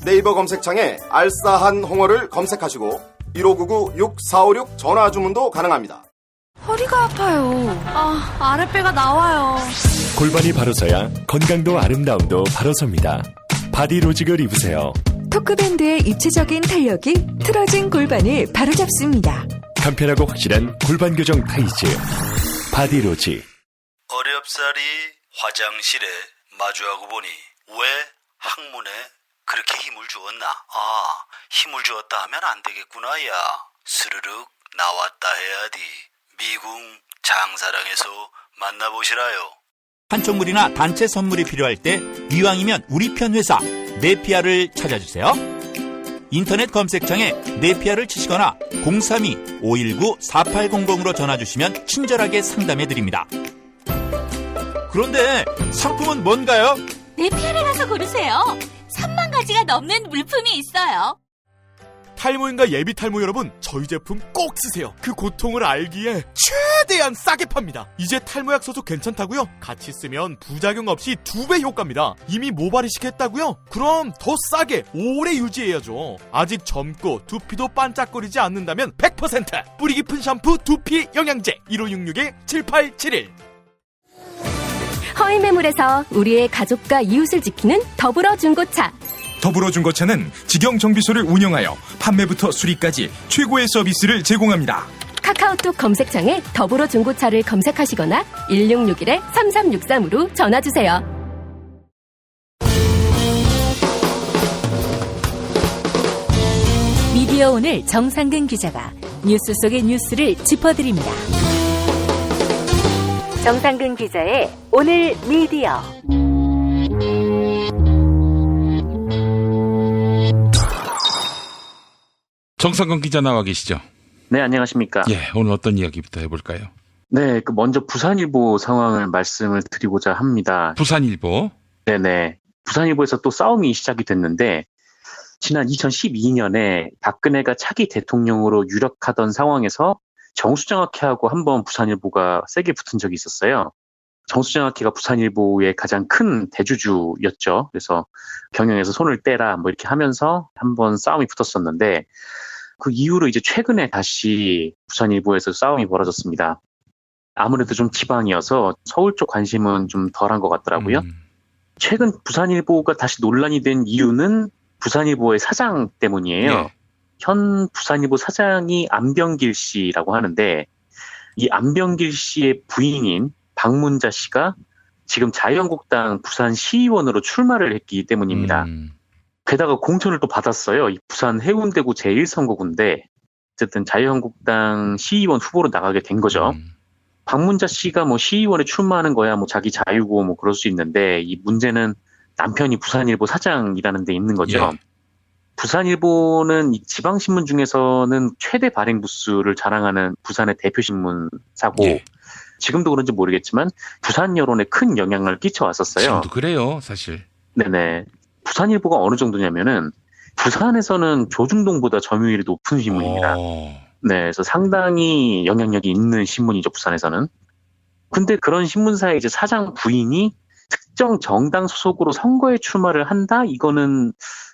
Speaker 6: 네이버 검색창에 알싸한 홍어를 검색하시고 1599-6456 전화 주문도 가능합니다.
Speaker 8: 허리가 아파요. 아랫배가 나와요.
Speaker 9: 골반이 바로 서야 건강도 아름다움도 바로 섭니다. 바디로직을 입으세요.
Speaker 10: 토크밴드의 입체적인 탄력이 틀어진 골반을 바로잡습니다.
Speaker 9: 간편하고 확실한 골반 교정 타이즈 바디로직.
Speaker 11: 어렵사리 화장실에 마주하고 보니 왜 학문에 그렇게 힘을 주었나? 힘을 주었다 하면 안 되겠구나. 야, 스르륵 나왔다 해야지. 미궁 장사랑에서 만나보시라요.
Speaker 12: 한쪽물이나 단체 선물이 필요할 때 이왕이면 우리 편 회사 네피아를 찾아주세요. 인터넷 검색창에 네피아를 치시거나 032-519-4800으로 전화주시면 친절하게 상담해드립니다. 그런데 상품은 뭔가요?
Speaker 5: 네피아를 가서 고르세요. 3만 가지가 넘는 물품이 있어요.
Speaker 32: 탈모인가 예비 탈모 여러분, 저희 제품 꼭 쓰세요. 그 고통을 알기에 최대한 싸게 팝니다. 이제 탈모약 써도 괜찮다고요? 같이 쓰면 부작용 없이 2배 효과입니다. 이미 모발 이식했다고요? 그럼 더 싸게 오래 유지해야죠. 아직 젊고 두피도 반짝거리지 않는다면 100% 뿌리 깊은 샴푸 두피 영양제 1566-7871.
Speaker 13: 허위 매물에서 우리의 가족과 이웃을 지키는 더불어중고차.
Speaker 14: 더불어중고차는 직영정비소를 운영하여 판매부터 수리까지 최고의 서비스를 제공합니다.
Speaker 13: 카카오톡 검색창에 더불어중고차를 검색하시거나 1661-3363으로 전화주세요.
Speaker 1: 미디어 오늘 정상근 기자가 뉴스 속의 뉴스를 짚어드립니다. 정상근 기자의 오늘 미디어.
Speaker 3: 정상근 기자 나와 계시죠?
Speaker 15: 네, 안녕하십니까.
Speaker 3: 예, 오늘 어떤 이야기부터 해볼까요?
Speaker 15: 네, 먼저 부산일보 상황을 말씀을 드리고자 합니다.
Speaker 3: 부산일보?
Speaker 15: 네네. 부산일보에서 또 싸움이 시작이 됐는데, 지난 2012년에 박근혜가 차기 대통령으로 유력하던 상황에서 정수정학회하고 한번 부산일보가 세게 붙은 적이 있었어요. 정수정학회가 부산일보의 가장 큰 대주주였죠. 그래서 경영에서 손을 떼라 뭐 이렇게 하면서 한번 싸움이 붙었었는데, 그 이후로 이제 최근에 다시 부산일보에서 싸움이 벌어졌습니다. 아무래도 좀 지방이어서 서울 쪽 관심은 좀 덜한 것 같더라고요. 최근 부산일보가 다시 논란이 된 이유는 부산일보의 사장 때문이에요.
Speaker 3: 네.
Speaker 15: 현 부산일보 사장이 안병길 씨라고 하는데, 이 안병길 씨의 부인인 박문자 씨가 지금 자유한국당 부산 시의원으로 출마를 했기 때문입니다. 게다가 공천을 또 받았어요. 이 부산 해운대구 제1선거구인데 어쨌든 자유한국당 시의원 후보로 나가게 된 거죠. 박문자 씨가 뭐 시의원에 출마하는 거야 뭐 자기 자유고 뭐 그럴 수 있는데, 이 문제는 남편이 부산일보 사장이라는 데 있는 거죠.
Speaker 3: 예.
Speaker 15: 부산일보는 이 지방신문 중에서는 최대 발행 부수를 자랑하는 부산의 대표 신문사고,
Speaker 3: 예.
Speaker 15: 지금도 그런지 모르겠지만 부산 여론에 큰 영향을 끼쳐왔었어요.
Speaker 3: 지금도 그래요, 사실.
Speaker 15: 네네. 부산일보가 어느 정도냐면은 부산에서는 조중동보다 점유율이 높은 신문입니다. 네, 그래서 상당히 영향력이 있는 신문이죠, 부산에서는. 근데 그런 신문사의 이제 사장 부인이 특정 정당 소속으로 선거에 출마를 한다? 이거는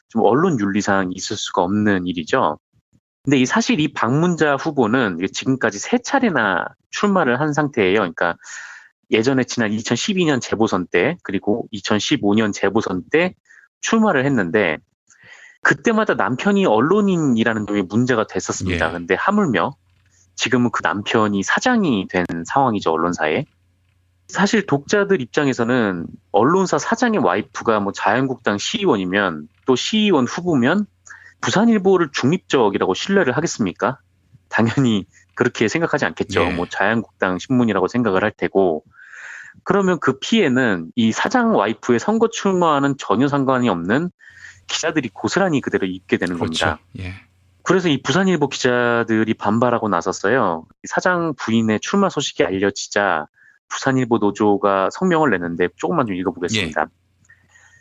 Speaker 15: 좀 언론 윤리상 있을 수가 없는 일이죠. 근데 사실 이 박문자 후보는 지금까지 3차례나 출마를 한 상태예요. 그러니까 예전에 지난 2012년 재보선 때, 그리고 2015년 재보선 때 출마를 했는데, 그때마다 남편이 언론인이라는 점이 문제가 됐었습니다. 근데 하물며 지금은 그 남편이 사장이 된 상황이죠, 언론사에. 사실 독자들 입장에서는 언론사 사장의 와이프가 뭐 자유한국당 시의원이면, 또 시의원 후보면 부산일보를 중립적이라고 신뢰를 하겠습니까? 당연히 그렇게 생각하지 않겠죠. 뭐 자유한국당 신문이라고 생각을 할 테고. 그러면 그 피해는 이 사장 와이프의 선거 출마와는 전혀 상관이 없는 기자들이 고스란히 그대로 입게 되는 겁니다.
Speaker 3: 예.
Speaker 15: 그래서 이 부산일보 기자들이 반발하고 나섰어요. 사장 부인의 출마 소식이 알려지자 부산일보 노조가 성명을 냈는데 조금만 좀 읽어보겠습니다.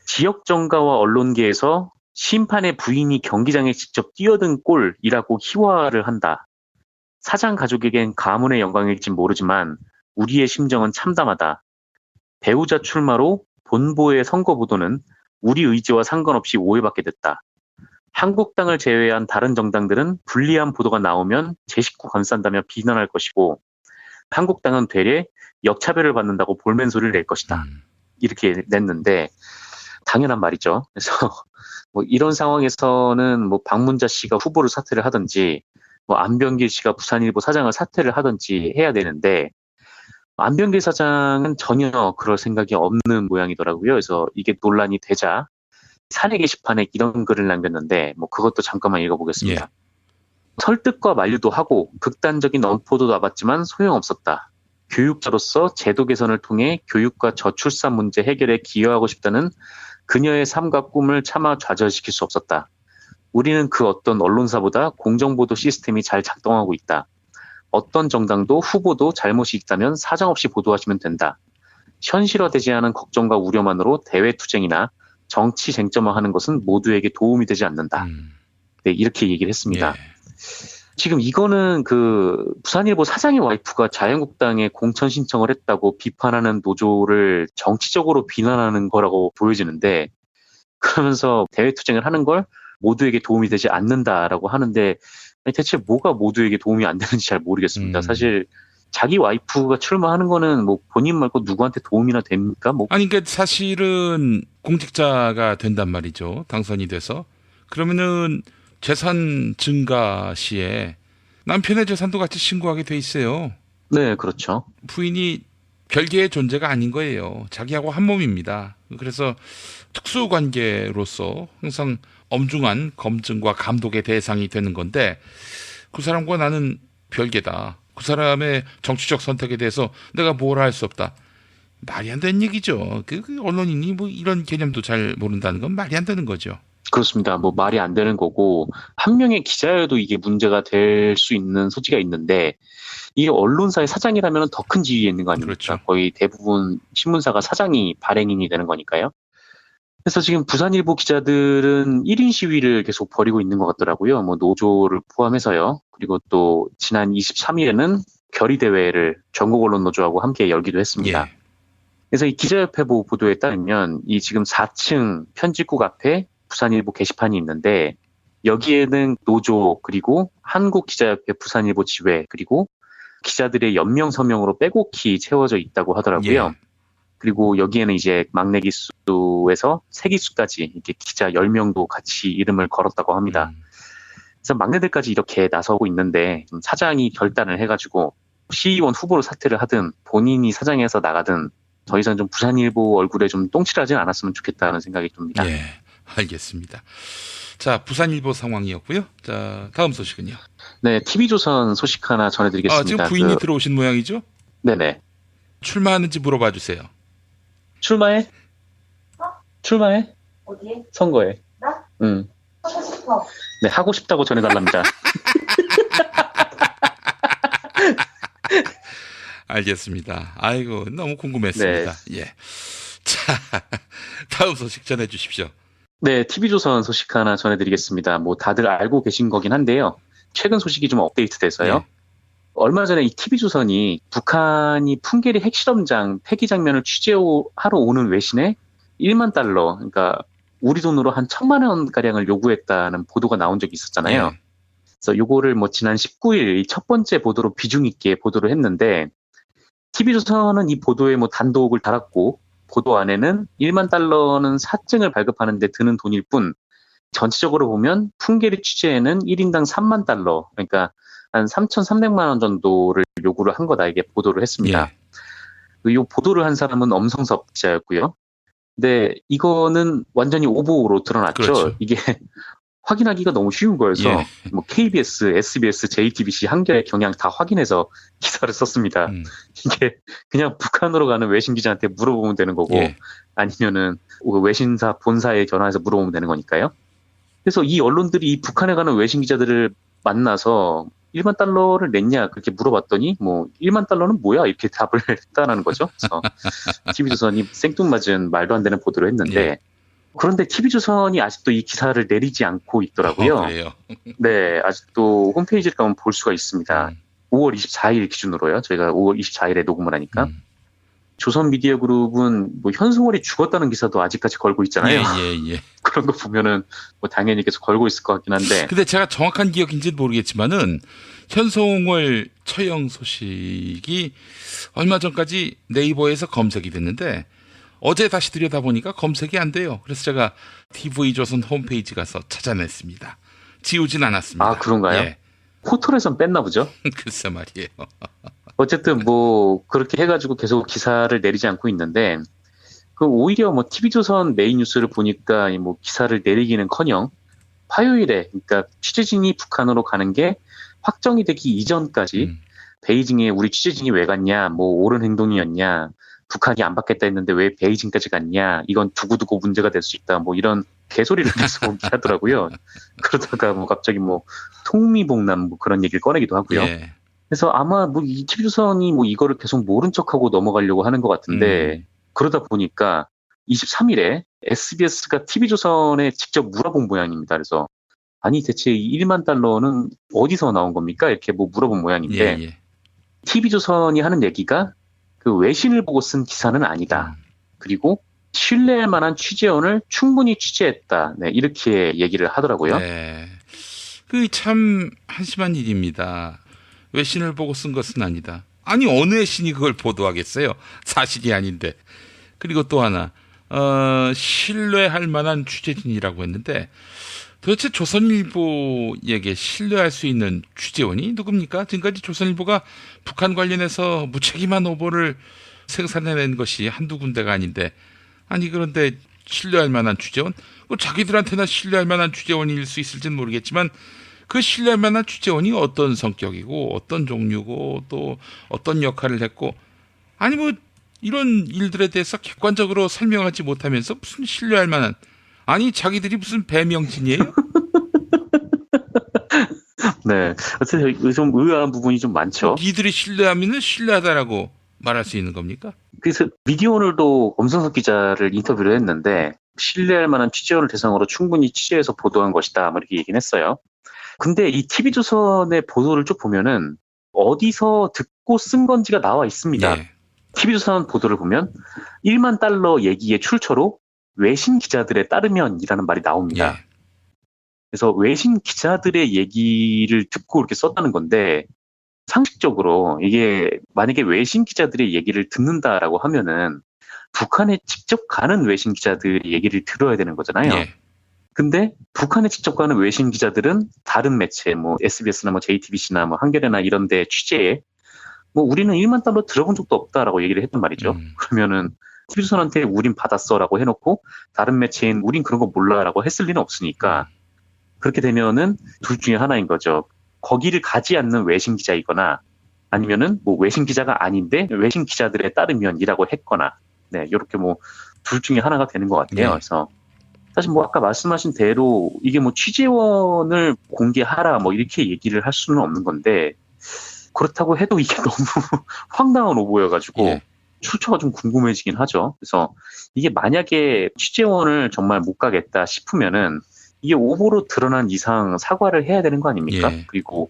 Speaker 15: 지역 정가와 언론계에서 심판의 부인이 경기장에 직접 뛰어든 꼴이라고 희화를 한다. 사장 가족에겐 가문의 영광일진 모르지만 우리의 심정은 참담하다. 배우자 출마로 본보의 선거 보도는 우리 의지와 상관없이 오해받게 됐다. 한국당을 제외한 다른 정당들은 불리한 보도가 나오면 제 식구 감싼다며 비난할 것이고, 한국당은 되레 역차별을 받는다고 볼멘소리를 낼 것이다. 이렇게 냈는데 당연한 말이죠. 그래서 뭐 이런 상황에서는 뭐 박문자 씨가 후보를 사퇴를 하든지, 뭐 안병길 씨가 부산일보 사장을 사퇴를 하든지 해야 되는데, 안병길 사장은 전혀 그럴 생각이 없는 모양이더라고요. 그래서 이게 논란이 되자 사내 게시판에 이런 글을 남겼는데, 뭐 그것도 잠깐만 읽어보겠습니다. 설득과 만류도 하고 극단적인 엄포도 놔봤지만 소용없었다. 교육자로서 제도 개선을 통해 교육과 저출산 문제 해결에 기여하고 싶다는 그녀의 삶과 꿈을 차마 좌절시킬 수 없었다. 우리는 그 어떤 언론사보다 공정보도 시스템이 잘 작동하고 있다. 어떤 정당도 후보도 잘못이 있다면 사정없이 보도하시면 된다. 현실화되지 않은 걱정과 우려만으로 대외투쟁이나 정치 쟁점화하는 것은 모두에게 도움이 되지 않는다. 네, 이렇게 얘기를 했습니다. 지금 이거는 그 부산일보 사장의 와이프가 자유한국당에 공천 신청을 했다고 비판하는 노조를 정치적으로 비난하는 거라고 보여지는데, 그러면서 대외투쟁을 하는 걸 모두에게 도움이 되지 않는다라고 하는데, 대체 뭐가 모두에게 도움이 안 되는지 잘 모르겠습니다. 사실 자기 와이프가 출마하는 거는 뭐 본인 말고 누구한테 도움이나 됩니까? 뭐
Speaker 3: 아니, 그러니까 사실은 공직자가 된단 말이죠. 당선이 돼서. 그러면은 재산 증가 시에 남편의 재산도 같이 신고하게 돼 있어요.
Speaker 15: 네, 그렇죠.
Speaker 3: 부인이 별개의 존재가 아닌 거예요. 자기하고 한 몸입니다. 그래서 특수관계로서 항상 엄중한 검증과 감독의 대상이 되는 건데, 그 사람과 나는 별개다. 그 사람의 정치적 선택에 대해서 내가 뭘 할 수 없다. 말이 안 되는 얘기죠. 그 언론인이 뭐 이런 개념도 잘 모른다는 건 말이 안 되는 거죠.
Speaker 15: 그렇습니다. 뭐 말이 안 되는 거고 한 명의 기자여도 이게 문제가 될 수 있는 소지가 있는데 이게 언론사의 사장이라면 더 큰 지위에 있는 거 아닙니까?
Speaker 3: 그렇죠.
Speaker 15: 거의 대부분 신문사가 사장이 발행인이 되는 거니까요. 그래서 지금 부산일보 기자들은 1인 시위를 계속 벌이고 있는 것 같더라고요. 뭐 노조를 포함해서요. 그리고 또 지난 23일에는 결의대회를 전국 언론 노조하고 함께 열기도 했습니다. 그래서 이 기자협회 보도에 따르면 이 지금 4층 편집국 앞에 부산일보 게시판이 있는데 여기에는 노조 그리고 한국기자협회 부산일보 지회 그리고 기자들의 연명 서명으로 빼곡히 채워져 있다고 하더라고요. 그리고 여기에는 이제 막내 기수에서 새 기수까지 이렇게 기자 10명도 같이 이름을 걸었다고 합니다. 그래서 막내들까지 이렇게 나서고 있는데 좀 사장이 결단을 해가지고 시의원 후보로 사퇴를 하든 본인이 사장에서 나가든 더 이상 좀 부산일보 얼굴에 좀 똥칠하진 않았으면 좋겠다는 생각이 듭니다.
Speaker 3: 예, 알겠습니다. 자, 부산일보 상황이었고요. 자, 다음 소식은요.
Speaker 15: 네, TV조선 소식 하나 전해드리겠습니다.
Speaker 3: 지금 부인이 들어오신 모양이죠?
Speaker 15: 네네.
Speaker 3: 출마하는지 물어봐 주세요.
Speaker 15: 출마해? 출마해?
Speaker 16: 어디에?
Speaker 15: 선거에.
Speaker 16: 나?
Speaker 15: 응.
Speaker 16: 하고 싶어.
Speaker 15: 네, 하고 싶다고 전해달랍니다.
Speaker 3: 알겠습니다. 아이고, 너무 궁금했습니다. 예. 자, 다음 소식 전해 주십시오.
Speaker 15: 네, TV조선 소식 하나 전해드리겠습니다. 뭐 다들 알고 계신 거긴 한데요. 최근 소식이 좀 업데이트돼서요. 얼마 전에 이 TV조선이 북한이 풍계리 핵실험장 폐기 장면을 취재하러 오는 외신에 1만 달러, 그러니까 우리 돈으로 한 1,000만 원가량을 요구했다는 보도가 나온 적이 있었잖아요. 그래서 요거를 뭐 지난 19일 첫 번째 보도로 비중 있게 보도를 했는데 TV조선은 이 보도에 뭐 단독을 달았고 보도 안에는 1만 달러는 사증을 발급하는 데 드는 돈일 뿐 전체적으로 보면 풍계리 취재에는 1인당 3만 달러, 그러니까 한 3,300만 원 정도를 요구를 한 거다 이게 보도를 했습니다. 이 보도를 한 사람은 엄성섭 기자였고요. 근데 이거는 완전히 오보로 드러났죠.
Speaker 3: 그렇죠.
Speaker 15: 이게 확인하기가 너무 쉬운 거여서 뭐 KBS, SBS, JTBC, 한겨레, 경향 다 확인해서 기사를 썼습니다. 이게 그냥 북한으로 가는 외신 기자한테 물어보면 되는 거고 아니면은 외신사 본사에 전화해서 물어보면 되는 거니까요. 그래서 이 언론들이 이 북한에 가는 외신 기자들을 만나서 1만 달러를 냈냐 그렇게 물어봤더니 뭐 1만 달러는 뭐야 이렇게 답을 했다는 거죠. 그래서 TV조선이 생뚱맞은 말도 안 되는 보도를 했는데 그런데 TV조선이 아직도 이 기사를 내리지 않고 있더라고요.
Speaker 3: 그래요?
Speaker 15: 네, 아직도 홈페이지를 가면 볼 수가 있습니다. 5월 24일 기준으로요. 저희가 5월 24일에 녹음을 하니까. 조선미디어그룹은 뭐 현송월이 죽었다는 기사도 아직까지 걸고 있잖아요. 그런 거 보면은 뭐 당연히 계속 걸고 있을 것 같긴 한데.
Speaker 3: 근데 제가 정확한 기억인지는 모르겠지만은 현송월 처형 소식이 얼마 전까지 네이버에서 검색이 됐는데 어제 다시 들여다보니까 검색이 안 돼요. 그래서 제가 TV조선 홈페이지 가서 찾아냈습니다. 지우진 않았습니다.
Speaker 15: 아, 그런가요? 포털에선 뺐나 보죠?
Speaker 3: 글쎄 말이에요.
Speaker 15: 어쨌든 뭐 그렇게 해가지고 계속 기사를 내리지 않고 있는데 그 오히려 뭐 TV조선 메인 뉴스를 보니까 뭐 기사를 내리기는커녕 화요일에 그러니까 취재진이 북한으로 가는 게 확정이 되기 이전까지 베이징에 우리 취재진이 왜 갔냐, 뭐 옳은 행동이었냐, 북한이 안 받겠다 했는데 왜 베이징까지 갔냐, 이건 두고두고 문제가 될 수 있다, 뭐 이런 개소리를 계속 하더라고요. 그러다가 뭐 갑자기 뭐 통미봉남 뭐 그런 얘기를 꺼내기도 하고요. 그래서 아마 뭐 이 TV조선이 뭐 이거를 계속 모른 척하고 넘어가려고 하는 것 같은데 그러다 보니까 23일에 SBS가 TV조선에 직접 물어본 모양입니다. 그래서 아니 대체 1만 달러는 어디서 나온 겁니까? 이렇게 뭐 물어본 모양인데 TV조선이 하는 얘기가 그 외신을 보고 쓴 기사는 아니다. 그리고 신뢰할 만한 취재원을 충분히 취재했다. 네, 이렇게 얘기를 하더라고요.
Speaker 3: 그 참 한심한 일입니다. 외신을 보고 쓴 것은 아니다. 아니 어느 외신이 그걸 보도하겠어요. 사실이 아닌데. 그리고 또 하나 신뢰할 만한 취재진이라고 했는데 도대체 조선일보에게 신뢰할 수 있는 취재원이 누굽니까? 지금까지 조선일보가 북한 관련해서 무책임한 오보를 생산해낸 것이 한두 군데가 아닌데 아니 그런데 신뢰할 만한 취재원? 자기들한테나 신뢰할 만한 취재원일 수 있을지는 모르겠지만 그 신뢰할 만한 취재원이 어떤 성격이고 어떤 종류고 또 어떤 역할을 했고 아니 뭐 이런 일들에 대해서 객관적으로 설명하지 못하면서 무슨 신뢰할 만한 아니 자기들이 무슨 배명진이에요?
Speaker 15: 네, 어쨌든 좀 의아한 부분이 좀 많죠.
Speaker 3: 이들이 신뢰하면 신뢰하다라고 말할 수 있는 겁니까?
Speaker 15: 그래서 미디어오늘도 엄성석 기자를 인터뷰를 했는데 신뢰할 만한 취재원을 대상으로 충분히 취재해서 보도한 것이다, 뭐 이렇게 얘기는 했어요. 근데 이 TV조선의 보도를 쭉 보면은 어디서 듣고 쓴 건지가 나와 있습니다.
Speaker 3: 네.
Speaker 15: TV조선 보도를 보면 1만 달러 얘기의 출처로 외신 기자들에 따르면이라는 말이 나옵니다.
Speaker 3: 네.
Speaker 15: 그래서 외신 기자들의 얘기를 듣고 이렇게 썼다는 건데 상식적으로 이게 만약에 외신 기자들의 얘기를 듣는다라고 하면은 북한에 직접 가는 외신 기자들의 얘기를 들어야 되는 거잖아요.
Speaker 3: 네.
Speaker 15: 근데 북한에 직접 가는 외신 기자들은 다른 매체, 뭐 SBS나 뭐 JTBC나 뭐 한겨레나 이런 데 취재에 뭐 우리는 1만 달러 들어본 적도 없다라고 얘기를 했단 말이죠. 그러면은 TV조선한테 우린 받았어라고 해놓고 다른 매체인 우린 그런 거 몰라라고 했을 리는 없으니까 그렇게 되면은 둘 중에 하나인 거죠. 거기를 가지 않는 외신 기자이거나 아니면은 뭐 외신 기자가 아닌데 외신 기자들에 따르면이라고 했거나 네, 이렇게 뭐 둘 중에 하나가 되는 것 같아요.
Speaker 3: 네.
Speaker 15: 그래서 사실 뭐 아까 말씀하신 대로 이게 뭐 취재원을 공개하라 뭐 이렇게 얘기를 할 수는 없는 건데 그렇다고 해도 이게 너무 황당한 오보여가지고 출처가 좀 궁금해지긴 하죠. 그래서 이게 만약에 취재원을 정말 못 가겠다 싶으면은 이게 오보로 드러난 이상 사과를 해야 되는 거 아닙니까? 그리고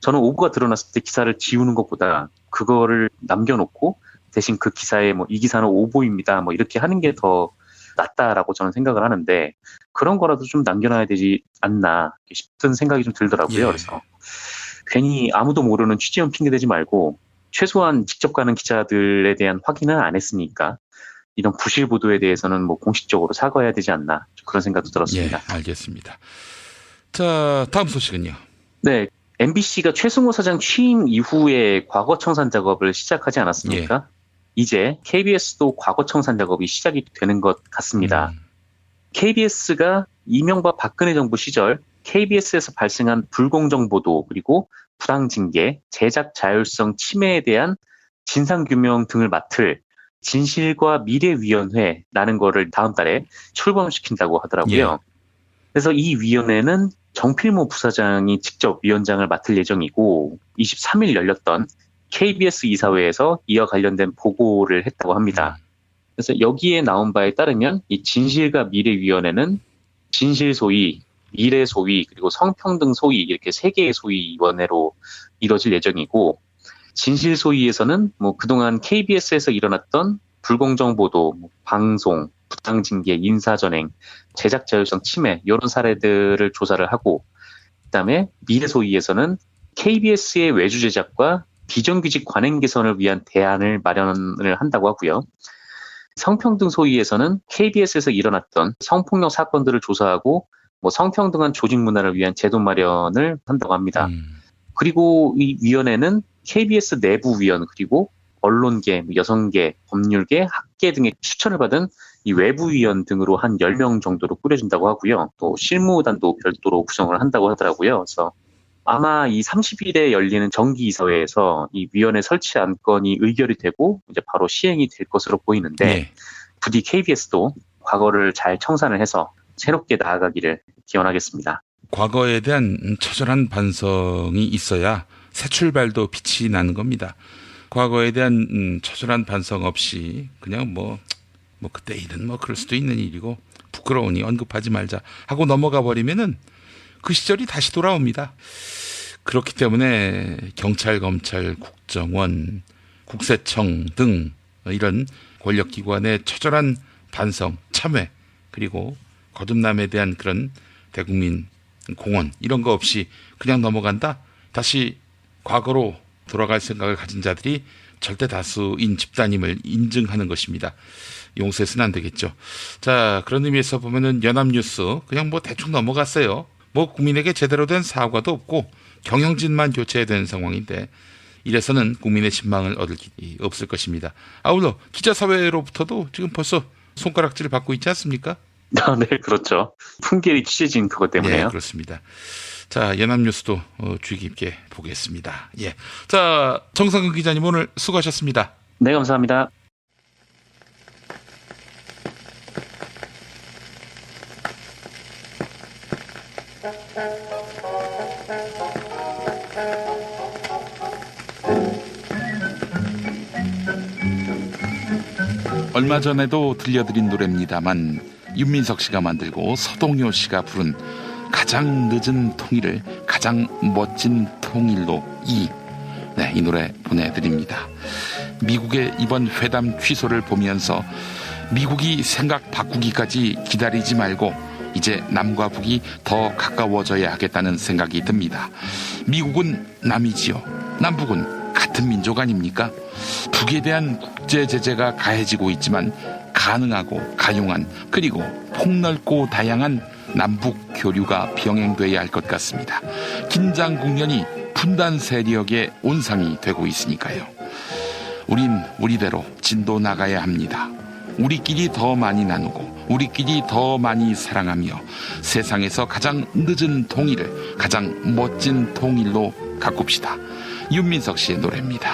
Speaker 15: 저는 오보가 드러났을 때 기사를 지우는 것보다 그거를 남겨놓고 대신 그 기사에 뭐 이 기사는 오보입니다 뭐 이렇게 하는 게 더 낫다라고 저는 생각을 하는데 그런 거라도 좀 남겨놔야 되지 않나 싶은 생각이 좀 들더라고요. 그래서 괜히 아무도 모르는 취재원 핑계대지 말고 최소한 직접 가는 기자들에 대한 확인은 안 했으니까 이런 부실 보도에 대해서는 뭐 공식적으로 사과해야 되지 않나 그런 생각도 들었습니다.
Speaker 3: 예, 알겠습니다. 자, 다음 소식은요.
Speaker 15: 네, MBC가 최승호 사장 취임 이후에 과거 청산 작업을 시작하지 않았습니까? 이제 KBS도 과거 청산 작업이 시작이 되는 것 같습니다. KBS가 이명박 박근혜 정부 시절 KBS에서 발생한 불공정 보도 그리고 부당징계, 제작 자율성 침해에 대한 진상규명 등을 맡을 진실과 미래위원회라는 거를 다음 달에 출범시킨다고 하더라고요. 그래서 이 위원회는 정필모 부사장이 직접 위원장을 맡을 예정이고 23일 열렸던 KBS 이사회에서 이와 관련된 보고를 했다고 합니다. 그래서 여기에 나온 바에 따르면 이 진실과 미래위원회는 진실 소위, 미래 소위, 그리고 성평등 소위 이렇게 세 개의 소위원회로 이뤄질 예정이고 진실 소위에서는 뭐 그동안 KBS에서 일어났던 불공정 보도, 방송, 부당징계, 인사전행, 제작 자율성 침해 이런 사례들을 조사를 하고 그다음에 미래 소위에서는 KBS의 외주 제작과 비정규직 관행 개선을 위한 대안을 마련을 한다고 하고요. 성평등 소위에서는 KBS에서 일어났던 성폭력 사건들을 조사하고 뭐 성평등한 조직 문화를 위한 제도 마련을 한다고 합니다. 그리고 이 위원회는 KBS 내부 위원 그리고 언론계, 여성계, 법률계, 학계 등의 추천을 받은 이 외부 위원 등으로 한 10명 정도로 꾸려진다고 하고요. 또 실무단도 별도로 구성을 한다고 하더라고요. 그래서 아마 이 30일에 열리는 정기이사회에서 이 위원회 설치 안건이 의결이 되고 이제 바로 시행이 될 것으로 보이는데 부디 KBS도 과거를 잘 청산을 해서 새롭게 나아가기를 기원하겠습니다.
Speaker 3: 과거에 대한 처절한 반성이 있어야 새 출발도 빛이 나는 겁니다. 과거에 대한 처절한 반성 없이 그냥 뭐 그때 일은 뭐 그럴 수도 있는 일이고 부끄러우니 언급하지 말자 하고 넘어가 버리면은 그 시절이 다시 돌아옵니다. 그렇기 때문에 경찰, 검찰, 국정원, 국세청 등 이런 권력기관의 처절한 반성, 참회 그리고 거듭남에 대한 그런 대국민 공헌 이런 거 없이 그냥 넘어간다? 다시 과거로 돌아갈 생각을 가진 자들이 절대 다수인 집단임을 인증하는 것입니다. 용서해서는 안 되겠죠. 자, 그런 의미에서 보면은 연합뉴스 그냥 뭐 대충 넘어갔어요. 뭐 국민에게 제대로 된 사과도 없고 경영진만 교체해야 되는 상황인데 이래서는 국민의 신망을 얻을 길이 없을 것입니다. 아울러 기자사회로부터도 지금 벌써 손가락질을 받고 있지 않습니까?
Speaker 15: 네, 그렇죠. 풍계리 취재진 그것 때문에요.
Speaker 3: 네, 그렇습니다. 자, 연합뉴스도 주의 깊게 보겠습니다. 예. 자, 정상근 기자님 오늘 수고하셨습니다.
Speaker 15: 네, 감사합니다.
Speaker 3: 얼마 전에도 들려드린 노래입니다만 윤민석 씨가 만들고 서동요 씨가 부른 가장 늦은 통일을 가장 멋진 통일로 이 노래 보내드립니다. 미국의 이번 회담 취소를 보면서 미국이 생각 바꾸기까지 기다리지 말고 이제 남과 북이 더 가까워져야 하겠다는 생각이 듭니다. 미국은 남이지요. 남북은 같은 민족 아닙니까? 북에 대한 국제 제재가 가해지고 있지만 가능하고 가용한 그리고 폭넓고 다양한 남북 교류가 병행돼야 할 것 같습니다. 긴장 국면이 분단 세력의 온상이 되고 있으니까요. 우린 우리대로 진도 나가야 합니다. 우리끼리 더 많이 나누고 우리끼리 더 많이 사랑하며 세상에서 가장 늦은 통일을 가장 멋진 통일로 가꿉시다. 윤민석 씨의 노래입니다.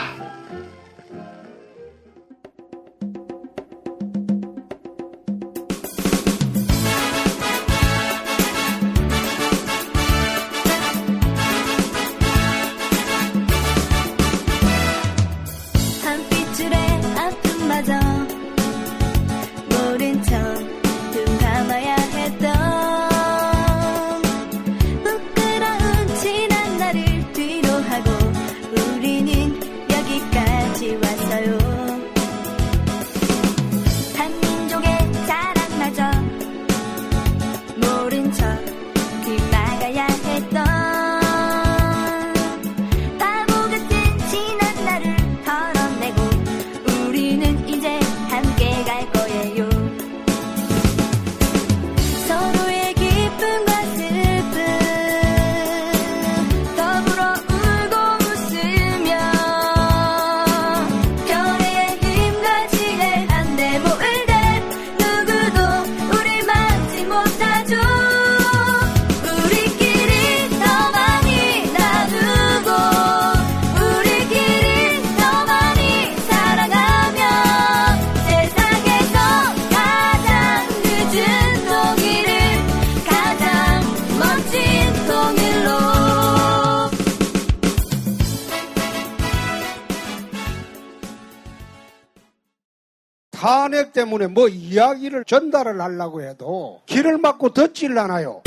Speaker 16: 탄핵 때문에 뭐 이야기를 전달을 하려고 해도 길을 막고 듣질 않아요.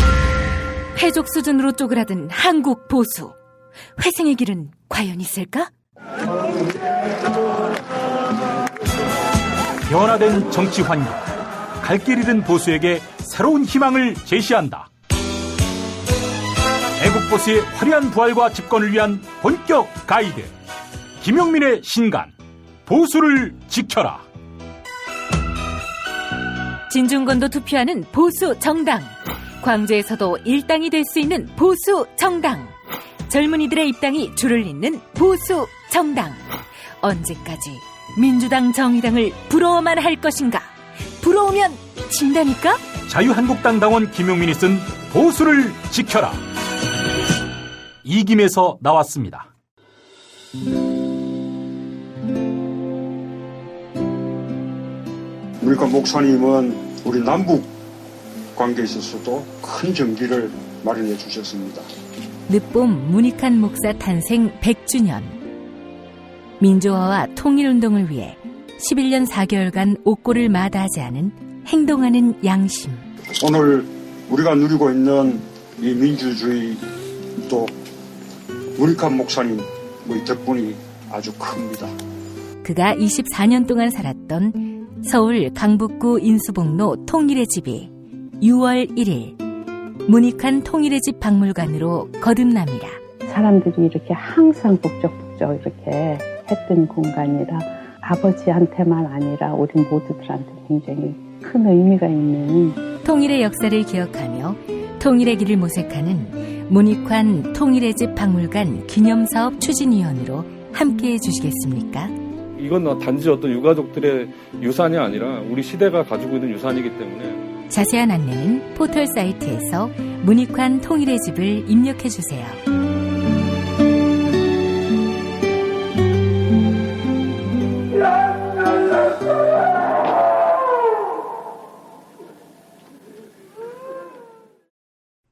Speaker 1: 패족 수준으로 쪼그라든 한국 보수. 회생의 길은 과연 있을까?
Speaker 2: 변화된 정치 환경, 갈 길 잃은 보수에게 새로운 희망을 제시한다. 애국 보수의 화려한 부활과 집권을 위한 본격 가이드. 김용민의 신간, 보수를 지켜라.
Speaker 1: 진중권도 투표하는 보수 정당. 광주에서도 일당이 될 수 있는 보수 정당. 젊은이들의 입당이 줄을 잇는 보수 정당. 언제까지 민주당 정의당을 부러워만 할 것인가? 부러우면 진다니까?
Speaker 2: 자유한국당 당원 김용민이 쓴 보수를 지켜라. 이김에서 나왔습니다.
Speaker 17: 그러니까 목사님은 우리 남북 관계에 있어서도 큰 정기를 마련해 주셨습니다.
Speaker 1: 늦봄 문익환 목사 탄생 100주년. 민주화와 통일운동을 위해 11년 4개월간 옥고를 마다하지 않은 행동하는 양심.
Speaker 17: 오늘 우리가 누리고 있는 이 민주주의 또 문익환 목사님 덕분이 아주 큽니다.
Speaker 1: 그가 24년 동안 살았던 서울 강북구 인수복로 통일의 집이 6월 1일 문익환 통일의 집 박물관으로 거듭납니다.
Speaker 18: 사람들이 이렇게 항상 북적북적 이렇게 했던 공간이라 아버지한테만 아니라 우리 모두들한테 굉장히 큰 의미가 있는
Speaker 1: 통일의 역사를 기억하며 통일의 길을 모색하는 문익환 통일의 집 박물관 기념사업 추진위원으로 함께해 주시겠습니까?
Speaker 21: 이건 단지 어떤 유가족들의 유산이 아니라 우리 시대가 가지고 있는 유산이기 때문에
Speaker 1: 자세한 안내는 포털 사이트에서 문익환 통일의 집을 입력해 주세요.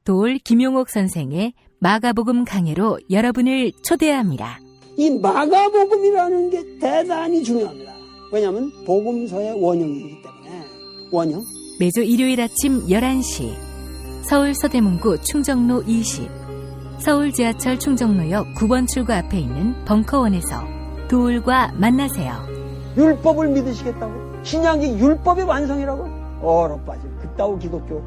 Speaker 1: 도올 김용옥 선생의 마가복음 강해로 여러분을 초대합니다.
Speaker 19: 이 마가복음이라는 게 대단히 중요합니다. 왜냐하면 복음서의 원형이기 때문에. 원형.
Speaker 1: 매주 일요일 아침 11시 서울 서대문구 충정로 20 서울 지하철 충정로역 9번 출구 앞에 있는 벙커원에서 도울과 만나세요.
Speaker 19: 율법을 믿으시겠다고? 신약이 율법의 완성이라고? 얼어빠질 그따위 기독교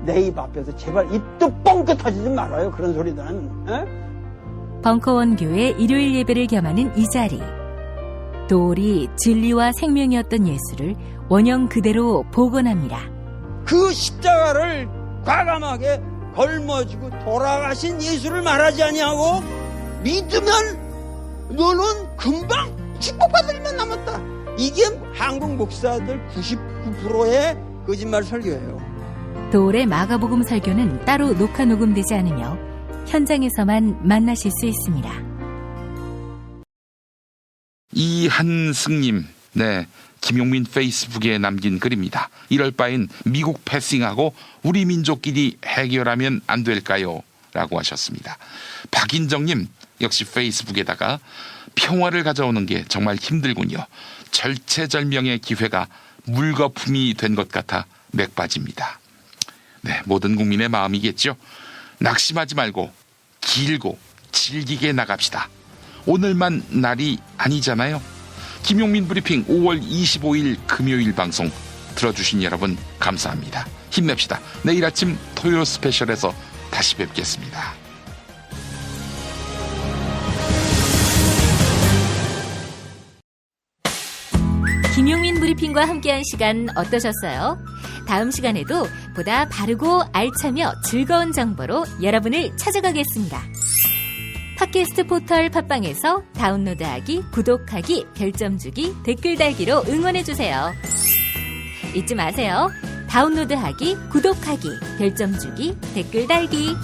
Speaker 19: 내 입 앞에서 제발 입도 뻥끗 터지지 말아요. 그런 소리는.
Speaker 1: 벙커원 교회 일요일 예배를 겸하는 이 자리. 도울이 진리와 생명이었던 예수를 원형 그대로 복원합니다.
Speaker 19: 그 십자가를 과감하게 걸머지고 돌아가신 예수를 말하지 아니하고 믿으면 너는 금방 축복받을 일만 남았다. 이게 한국 목사들 99%의 거짓말 설교예요.
Speaker 1: 도울의 마가복음 설교는 따로 녹화 녹음되지 않으며 현장에서만 만나실 수 있습니다.
Speaker 3: 이한승님, 네, 김용민 페이스북에 남긴 글입니다. 이럴 바엔 미국 패싱하고 우리 민족끼리 해결하면 안 될까요? 라고 하셨습니다. 박인정님, 역시 페이스북에다가 평화를 가져오는 게 정말 힘들군요. 절체절명의 기회가 물거품이 된 것 같아 맥빠집니다. 네, 모든 국민의 마음이겠죠. 낙심하지 말고 길고 즐기게 나갑시다. 오늘만 날이 아니잖아요. 김용민 브리핑 5월 25일 금요일 방송 들어주신 여러분 감사합니다. 힘냅시다. 내일 아침 토요 스페셜에서 다시 뵙겠습니다.
Speaker 5: 김용민 브리핑과 함께한 시간 어떠셨어요? 다음 시간에도 보다 바르고 알차며 즐거운 정보로 여러분을 찾아가겠습니다. 팟캐스트 포털 팟빵에서 다운로드하기, 구독하기, 별점 주기, 댓글 달기로 응원해주세요. 잊지 마세요. 다운로드하기, 구독하기, 별점 주기, 댓글 달기.